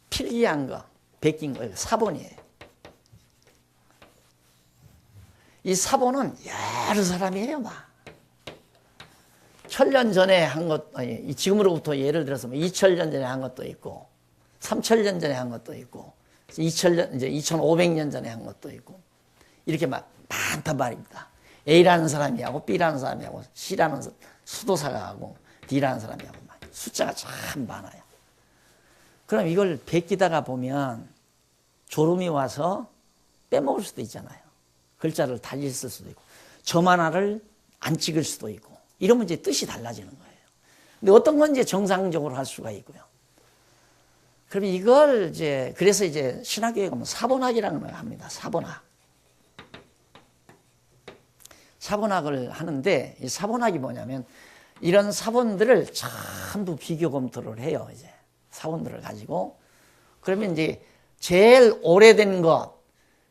필기한 거, 베낀 거, 사본이에요. 이 사본은 여러 사람이 해요, 막. 1000년 전에 한 것, 아니, 지금으로부터 예를 들어서 2000년 전에 한 것도 있고, 3000년 전에 한 것도 있고, 2000년, 이제 2500년 전에 한 것도 있고, 이렇게 막 많단 말입니다. A라는 사람이 하고, B라는 사람이 하고, C라는 수도사가 하고, D라는 사람이 하고, 숫자가 참 많아요. 그럼 이걸 베끼다가 보면 졸음이 와서 빼먹을 수도 있잖아요. 글자를 달리 쓸 수도 있고, 점 하나를 안 찍을 수도 있고, 이러면 이제 뜻이 달라지는 거예요. 근데 어떤 건 이제 정상적으로 할 수가 있고요. 그럼 이걸 그래서 이제 신학교에 가면 사본학이라는 걸 합니다. 사본학. 사본학을 하는데, 이 사본학이 뭐냐면, 이런 사본들을 전부 비교 검토를 해요, 이제. 사본들을 가지고. 그러면 이제 제일 오래된 것,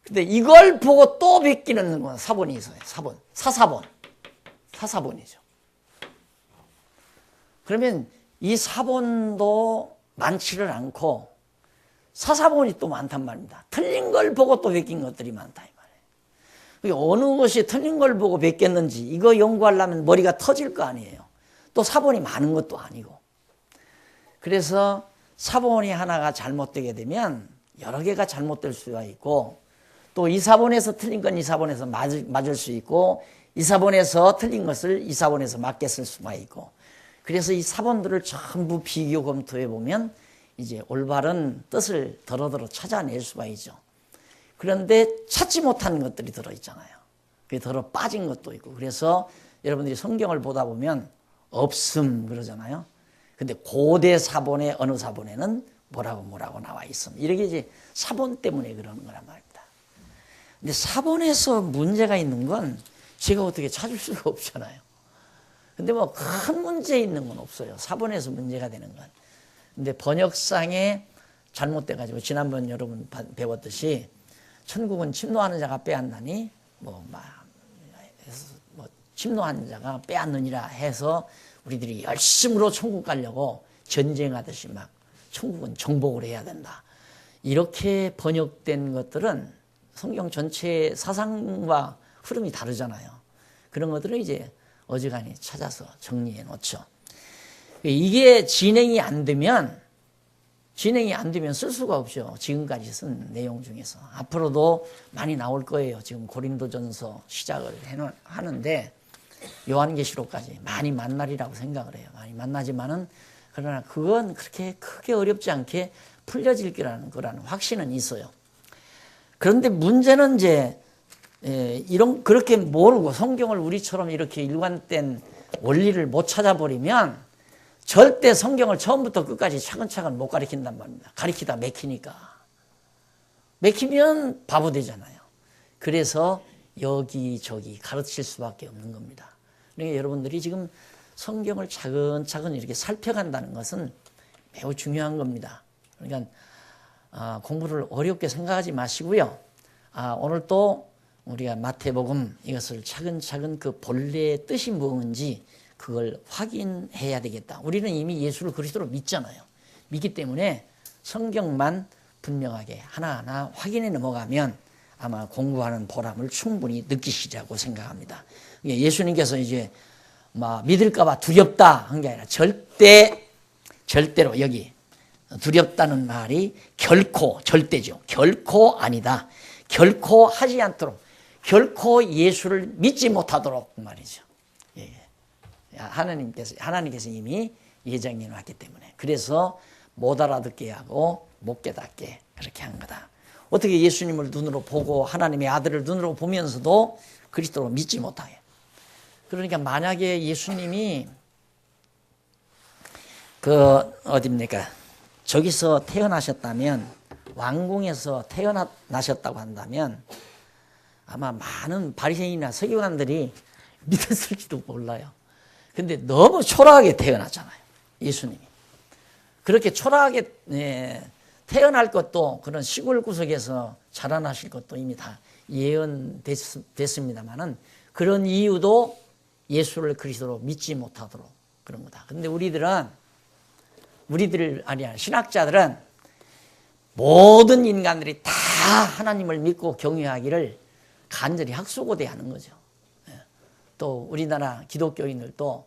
근데 이걸 보고 또 베끼는 건 사본이 있어요. 사본. 사사본. 사사본이죠. 그러면 이 사본도 많지를 않고 사사본이 또 많단 말입니다. 틀린 걸 보고 또 베낀 것들이 많다 이 말이에요. 어느 것이 틀린 걸 보고 베꼈는지 이거 연구하려면 머리가 터질 거 아니에요. 또 사본이 많은 것도 아니고. 그래서 사본이 하나가 잘못되게 되면 여러 개가 잘못될 수가 있고, 또 이 사본에서 틀린 건 이 사본에서 맞을 수 있고, 이 사본에서 틀린 것을 이 사본에서 맞게 쓸 수가 있고, 그래서 이 사본들을 전부 비교 검토해 보면 이제 올바른 뜻을 더러더러 찾아낼 수가 있죠. 그런데 찾지 못한 것들이 들어있잖아요. 그게 더러 빠진 것도 있고, 그래서 여러분들이 성경을 보다 보면 없음 그러잖아요. 근데 고대 사본의 어느 사본에는 뭐라고 나와 있음. 이렇게 이제 사본 때문에 그러는 거란 말입니다. 근데 사본에서 문제가 있는 건 제가 어떻게 찾을 수가 없잖아요. 근데 뭐 큰 문제 있는 건 없어요. 사본에서 문제가 되는 건. 근데 번역상에 잘못돼가지고 지난번 여러분 배웠듯이 천국은 침노하는 자가 빼앗나니 뭐 침노하는 자가 빼앗느니라 해서 우리들이 열심으로 천국 가려고 전쟁하듯이 막 천국은 정복을 해야 된다. 이렇게 번역된 것들은 성경 전체의 사상과 흐름이 다르잖아요. 그런 것들을 이제 어지간히 찾아서 정리해 놓죠. 이게 진행이 안 되면 쓸 수가 없죠. 지금까지 쓴 내용 중에서. 앞으로도 많이 나올 거예요. 지금 고린도전서 시작을 하는데 요한계시록까지 많이 만나리라고 생각을 해요. 많이 만나지만은 그러나 그건 그렇게 크게 어렵지 않게 풀려질 거라는 확신은 있어요. 그런데 문제는 이제 그렇게 모르고 성경을 우리처럼 이렇게 일관된 원리를 못 찾아버리면 절대 성경을 처음부터 끝까지 차근차근 못 가르친단 말입니다. 가르치다 맥히니까. 맥히면 바보 되잖아요. 그래서 여기저기 가르칠 수밖에 없는 겁니다. 그러니까 여러분들이 지금 성경을 차근차근 이렇게 살펴간다는 것은 매우 중요한 겁니다. 그러니까 공부를 어렵게 생각하지 마시고요. 오늘 또 우리가 마태복음 이것을 차근차근 그 본래의 뜻이 뭔지 그걸 확인해야 되겠다. 우리는 이미 예수를 그리스도로 믿잖아요. 믿기 때문에 성경만 분명하게 하나하나 확인해 넘어가면 아마 공부하는 보람을 충분히 느끼시리라고 생각합니다. 예수님께서 이제 믿을까봐 두렵다 한 게 아니라 절대로 여기 두렵다는 말이 결코 절대죠. 결코 아니다. 결코 하지 않도록, 결코 예수를 믿지 못하도록 말이죠. 하나님께서 이미 예정해 놨기 때문에. 그래서 못 알아듣게 하고 못 깨닫게 그렇게 한 거다. 어떻게 예수님을 눈으로 보고 하나님의 아들을 눈으로 보면서도 그리스도로 믿지 못하게. 그러니까 만약에 예수님이 어딥니까? 저기서 태어나셨다면, 왕궁에서 태어나셨다고 한다면 아마 많은 바리새인이나 서기관들이 믿었을지도 몰라요. 근데 너무 초라하게 태어났잖아요, 예수님이. 그렇게 초라하게 태어날 것도, 그런 시골 구석에서 자라나실 것도 이미 다 예언됐습니다만은, 그런 이유도 예수를 그리스도로 믿지 못하도록 그런 거다. 근데 신학자들은 모든 인간들이 다 하나님을 믿고 경외하기를 간절히 학수고대하는 거죠. 또 우리나라 기독교인들도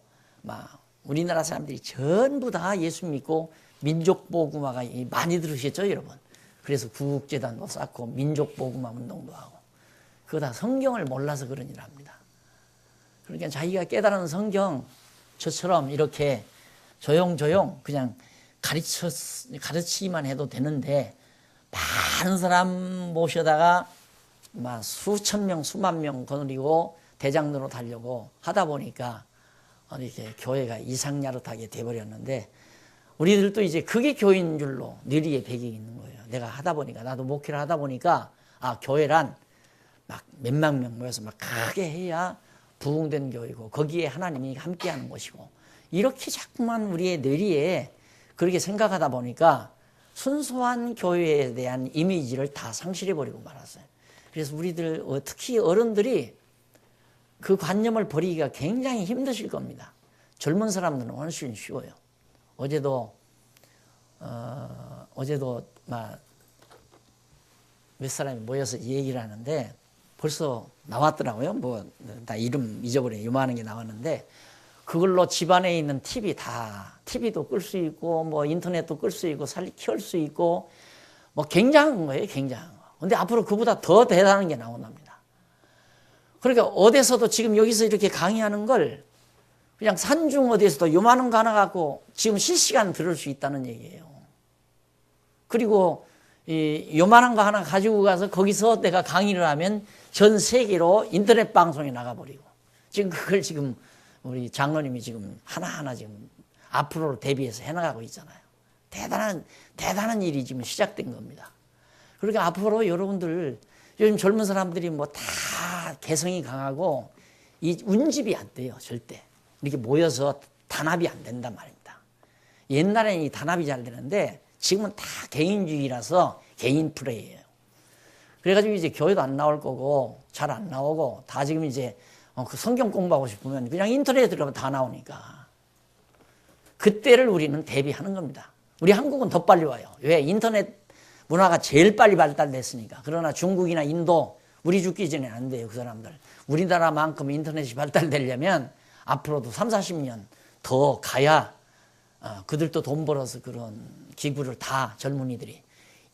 우리나라 사람들이 전부 다 예수 믿고 민족복음화가 많이 들으셨죠, 여러분? 그래서 구국재단도 쌓고 민족복음화 운동도 하고, 그거 다 성경을 몰라서 그런 일을 합니다. 그러니까 자기가 깨달은 성경, 저처럼 이렇게 조용조용 그냥 가르치기만 해도 되는데, 많은 사람 모셔다가 수천 명, 수만 명 거느리고 대장로로 달려고 하다 보니까 이렇게 교회가 이상야릇하게 돼버렸는데, 우리들도 이제 그게 교회인 줄로 뇌리에 배경이 있는 거예요. 내가 하다 보니까, 나도 목회를 하다 보니까, 교회란 막 몇만 명 모여서 막 크게 해야 부흥된 교회고, 거기에 하나님이 함께하는 것이고, 이렇게 자꾸만 우리의 뇌리에 그렇게 생각하다 보니까 순수한 교회에 대한 이미지를 다 상실해버리고 말았어요. 그래서 우리들, 특히 어른들이 그 관념을 버리기가 굉장히 힘드실 겁니다. 젊은 사람들은 훨씬 쉬워요. 어제도 몇 사람이 모여서 얘기를 하는데 벌써 나왔더라고요. 다 이름 잊어버려요. 요만한 게 나왔는데, 그걸로 집안에 있는 TV도 끌 수 있고, 인터넷도 끌 수 있고, 켤 수 있고, 굉장한 거예요, 굉장한 거. 근데 앞으로 그보다 더 대단한 게 나온답니다. 그러니까 어디서도 지금 여기서 이렇게 강의하는 걸 그냥 산중 어디에서도 요만한 거 하나 갖고 지금 실시간 들을 수 있다는 얘기예요. 그리고 요만한 거 하나 가지고 가서 거기서 내가 강의를 하면 전 세계로 인터넷 방송에 나가버리고, 지금 그걸 지금 우리 장로님이 지금 하나하나 지금 앞으로 대비해서 해나가고 있잖아요. 대단한 일이 지금 시작된 겁니다. 그러니까 앞으로 여러분들, 요즘 젊은 사람들이 다 개성이 강하고 이 운집이 안 돼요, 절대. 이렇게 모여서 단합이 안 된단 말입니다. 옛날에는 이 단합이 잘 되는데 지금은 다 개인주의라서 개인 플레이예요. 그래가지고 이제 교회도 안 나올 거고 잘 안 나오고, 다 지금 이제 그 성경 공부하고 싶으면 그냥 인터넷에 들어가면 다 나오니까, 그때를 우리는 대비하는 겁니다. 우리 한국은 더 빨리 와요. 왜? 인터넷 문화가 제일 빨리 발달됐으니까. 그러나 중국이나 인도, 우리 죽기 전에 안 돼요, 그 사람들. 우리나라만큼 인터넷이 발달되려면 앞으로도 3, 40년 더 가야 그들도 돈 벌어서 그런 기구를 다, 젊은이들이.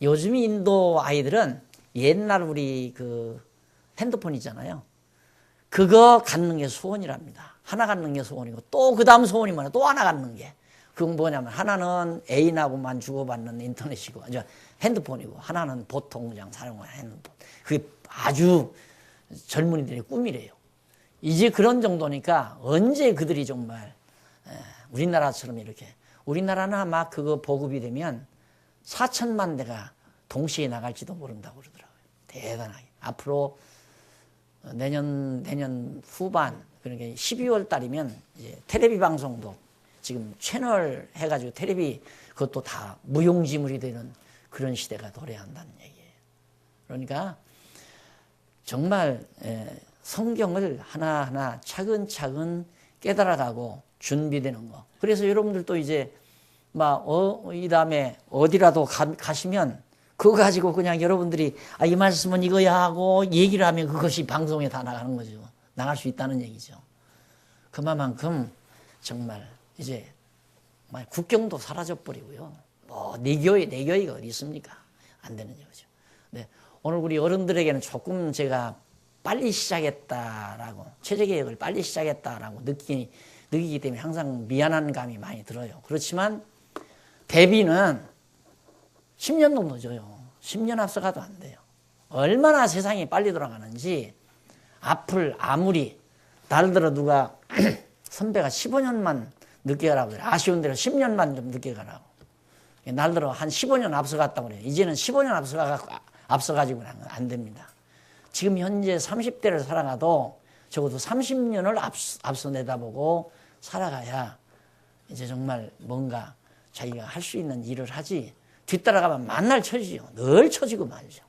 요즘 인도 아이들은 옛날 우리 그 핸드폰 있잖아요. 그거 갖는 게 소원이랍니다. 하나 갖는 게 소원이고, 또 그 다음 소원이 뭐냐, 또 하나 갖는 게. 그건 뭐냐면, 하나는 애인하고만 주고받는 인터넷이고, 핸드폰이고, 하나는 보통 그냥 사용하는 핸드폰. 그게 아주 젊은이들의 꿈이래요. 이제 그런 정도니까 언제 그들이 정말 우리나라처럼 이렇게, 우리나라는 아마 그거 보급이 되면 4천만 대가 동시에 나갈지도 모른다고 그러더라고요. 대단하게. 앞으로 내년 후반, 그러니까 12월 달이면 이제 텔레비 방송도 지금 채널 해가지고 텔레비 그것도 다 무용지물이 되는 그런 시대가 도래한다는 얘기예요. 그러니까 정말 성경을 하나하나 차근차근 깨달아가고 준비되는 거. 그래서 여러분들도 이제 이 다음에 어디라도 가시면 그거 가지고 그냥 여러분들이 이 말씀은 이거야 하고 얘기를 하면 그것이 방송에 다 나가는 거죠. 나갈 수 있다는 얘기죠. 그만큼 정말 이제 국경도 사라져버리고요. 내 교회가 어디 있습니까? 안 되는 거죠. 네, 오늘 우리 어른들에게는 조금 제가 빨리 시작했다라고, 체제개혁을 빨리 시작했다라고 느끼기 때문에 항상 미안한 감이 많이 들어요. 그렇지만 대비는 10년도 늦어요. 10년 앞서가도 안 돼요. 얼마나 세상이 빨리 돌아가는지 앞을 아무리 날들어 누가 선배가 15년만 늦게 가라고 그래요. 아쉬운 대로 10년만 좀 늦게 가라고. 날들어 한 15년 앞서갔다고 그래요. 이제는 15년 앞서가지고는 안 됩니다. 지금 현재 30대를 살아가도 적어도 30년을 앞서 내다보고 살아가야 이제 정말 뭔가 자기가 할 수 있는 일을 하지, 뒤따라가면 만날 처지요. 늘 처지고 말죠.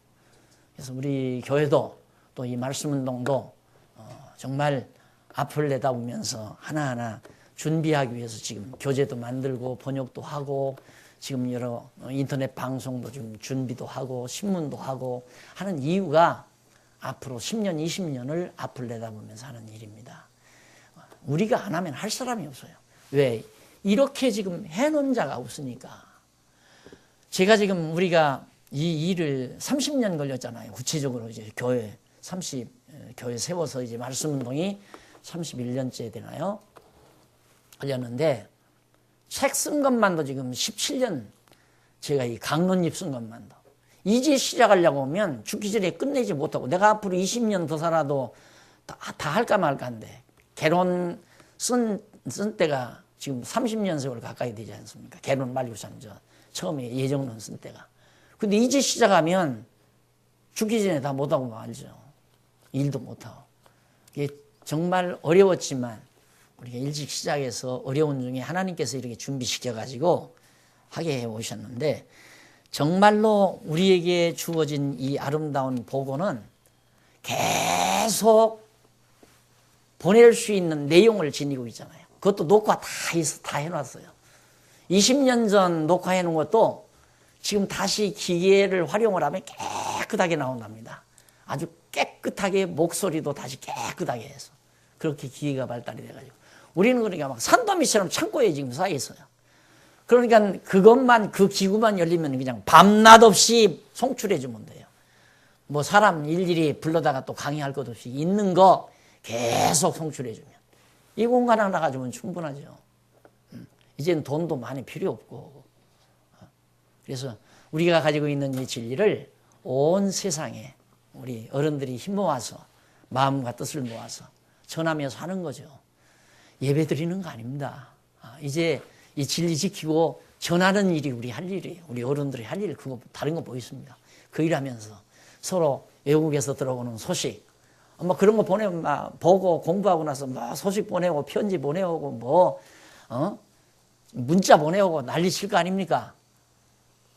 그래서 우리 교회도 또 이 말씀운동도 정말 앞을 내다보면서 하나하나 준비하기 위해서 지금 교재도 만들고 번역도 하고 지금 여러 인터넷 방송도 좀 준비도 하고 신문도 하고 하는 이유가 앞으로 10년, 20년을 앞을 내다보면서 하는 일입니다. 우리가 안 하면 할 사람이 없어요. 왜? 이렇게 지금 해놓은 자가 없으니까. 제가 지금 우리가 이 일을 30년 걸렸잖아요. 구체적으로 이제 교회 세워서 이제 말씀운동이 31년째 되나요? 걸렸는데 책 쓴 것만도 지금 17년, 제가 이 강론입 쓴 것만도. 이제 시작하려고 하면 죽기 전에 끝내지 못하고, 내가 앞으로 20년 더 살아도 다 할까 말까인데, 개론 쓴 때가 지금 30년 세월 가까이 되지 않습니까? 개론 말고선 처음에 예정론 쓴 때가. 근데 이제 시작하면 죽기 전에 다 못하고 말죠. 일도 못하고. 이게 정말 어려웠지만 우리가 일찍 시작해서 어려운 중에 하나님께서 이렇게 준비시켜가지고 하게 해오셨는데, 정말로 우리에게 주어진 이 아름다운 복원은 계속 보낼 수 있는 내용을 지니고 있잖아요. 그것도 녹화 다 해놨어요. 20년 전 녹화해 놓은 것도 지금 다시 기계를 활용을 하면 깨끗하게 나온답니다. 아주 깨끗하게, 목소리도 다시 깨끗하게 해서. 그렇게 기계가 발달이 돼가지고. 우리는 그러니까 막 산더미처럼 창고에 지금 쌓여 있어요. 그러니까 그것만, 그 기구만 열리면 그냥 밤낮 없이 송출해 주면 돼요. 뭐 사람 일일이 불러다가 또 강의할 것 없이 있는 거 계속 송출해 주면. 이 공간 하나 가지면 충분하죠. 이제는 돈도 많이 필요 없고. 그래서 우리가 가지고 있는 이 진리를 온 세상에 우리 어른들이 힘 모아서, 마음과 뜻을 모아서 전하면서 하는 거죠. 예배 드리는 거 아닙니다. 이제 이 진리 지키고 전하는 일이 우리 할 일이에요. 우리 어른들이 할 일, 그거 다른 거 뭐 있습니다. 그 일하면서 서로 외국에서 들어오는 소식, 뭐 그런 거 보고 공부하고 나서 뭐 소식 보내고 편지 보내오고 문자 보내오고 난리 칠 거 아닙니까?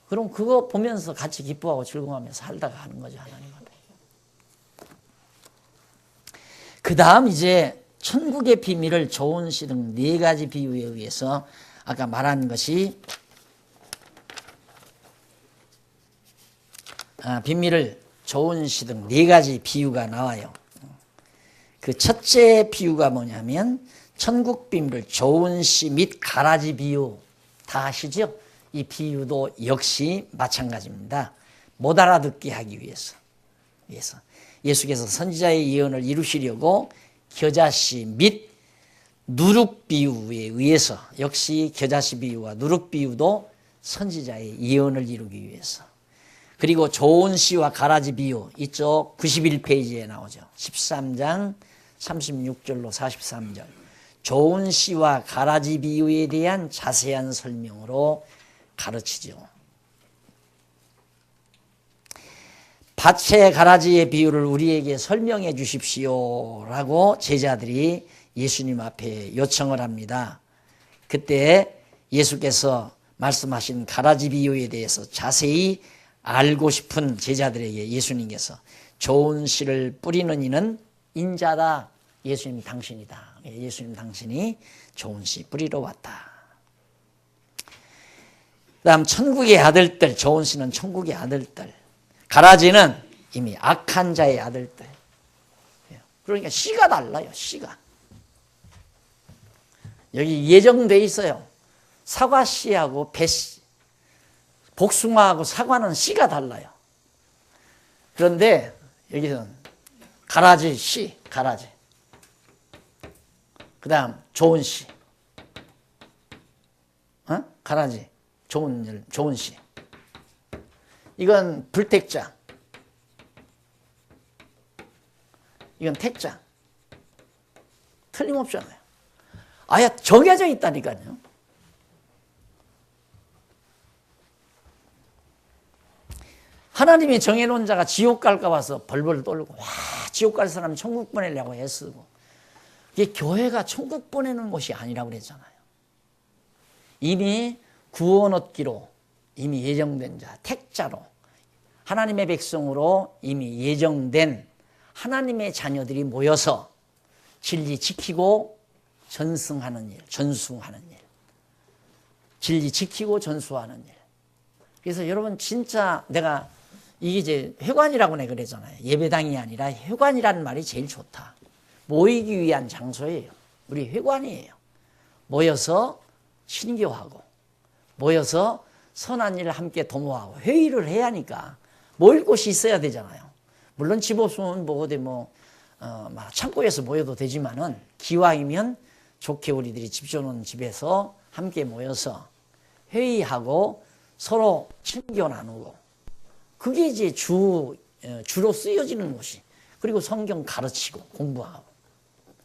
그럼 그거 보면서 같이 기뻐하고 즐거워하며 살다가 하는 거죠, 하나님한테. 그 다음 이제 천국의 비밀을 좋은 시 등 4가지 비유에 의해서 아까 말한 것이 비밀을 좋은 시 등 4가지 비유가 나와요. 그 첫째 비유가 뭐냐면 천국 비밀을 좋은 시 및 가라지 비유. 다 아시죠? 이 비유도 역시 마찬가지입니다. 못 알아듣게 하기 위해서. 예수께서 선지자의 예언을 이루시려고 겨자씨 및 누룩 비유에 의해서, 역시 겨자씨 비유와 누룩 비유도 선지자의 예언을 이루기 위해서. 그리고 좋은 씨와 가라지 비유, 이쪽 91페이지에 나오죠. 13장 36절로 43절. 좋은 씨와 가라지 비유에 대한 자세한 설명으로 가르치죠. 밭의 가라지의 비유를 우리에게 설명해 주십시오 라고 제자들이 예수님 앞에 요청을 합니다. 그때 예수께서 말씀하신 가라지 비유에 대해서 자세히 알고 싶은 제자들에게 예수님께서 좋은 씨를 뿌리는 이는 인자다. 예수님 당신이다. 예수님 당신이 좋은 씨 뿌리러 왔다. 그 다음 천국의 아들들, 좋은 씨는 천국의 아들들, 가라지는 이미 악한 자의 아들들. 그러니까 씨가 달라요. 씨가 여기 예정돼 있어요. 사과 씨하고 배 씨, 복숭아하고 사과는 씨가 달라요. 그런데 여기서는 가라지 씨, 가라지. 그 다음 좋은 시. 가라지. 좋은 시. 이건 불택자. 이건 택자. 틀림없잖아요. 아예 정해져 있다니까요. 하나님이 정해놓은 자가 지옥 갈까 봐서 벌벌 떨고, 와, 지옥 갈 사람 천국 보내려고 애쓰고. 이게 교회가 천국 보내는 곳이 아니라고 그랬잖아요. 이미 구원 얻기로 이미 예정된 자, 택자로 하나님의 백성으로 이미 예정된 하나님의 자녀들이 모여서 진리 지키고 전승하는 일, 전수하는 일. 진리 지키고 전수하는 일. 그래서 여러분 진짜 내가 이게 이제 회관이라고 내가 그랬잖아요. 예배당이 아니라 회관이라는 말이 제일 좋다. 모이기 위한 장소예요. 우리 회관이에요. 모여서 신교하고 모여서 선한 일을 함께 도모하고 회의를 해야 하니까 모일 곳이 있어야 되잖아요. 물론 집 없으면 뭐 어디 창고에서 모여도 되지만은 기왕이면 좋게 우리들이 집 줘놓은 집에서 함께 모여서 회의하고 서로 친교 나누고 그게 이제 주로 쓰여지는 곳이. 그리고 성경 가르치고 공부하고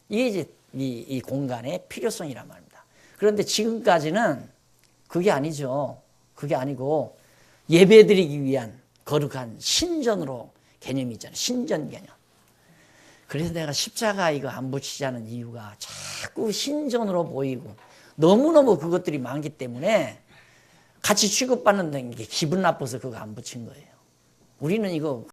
이게 이제 이 공간의 필요성이란 말입니다. 그런데 지금까지는 그게 아니죠. 그게 아니고 예배드리기 위한 거룩한 신전으로 개념이 있잖아요. 신전 개념. 그래서 내가 십자가 이거 안 붙이자는 이유가 자꾸 신전으로 보이고 너무너무 그것들이 많기 때문에 같이 취급받는 게 기분 나빠서 그거 안 붙인 거예요. 우리는 이거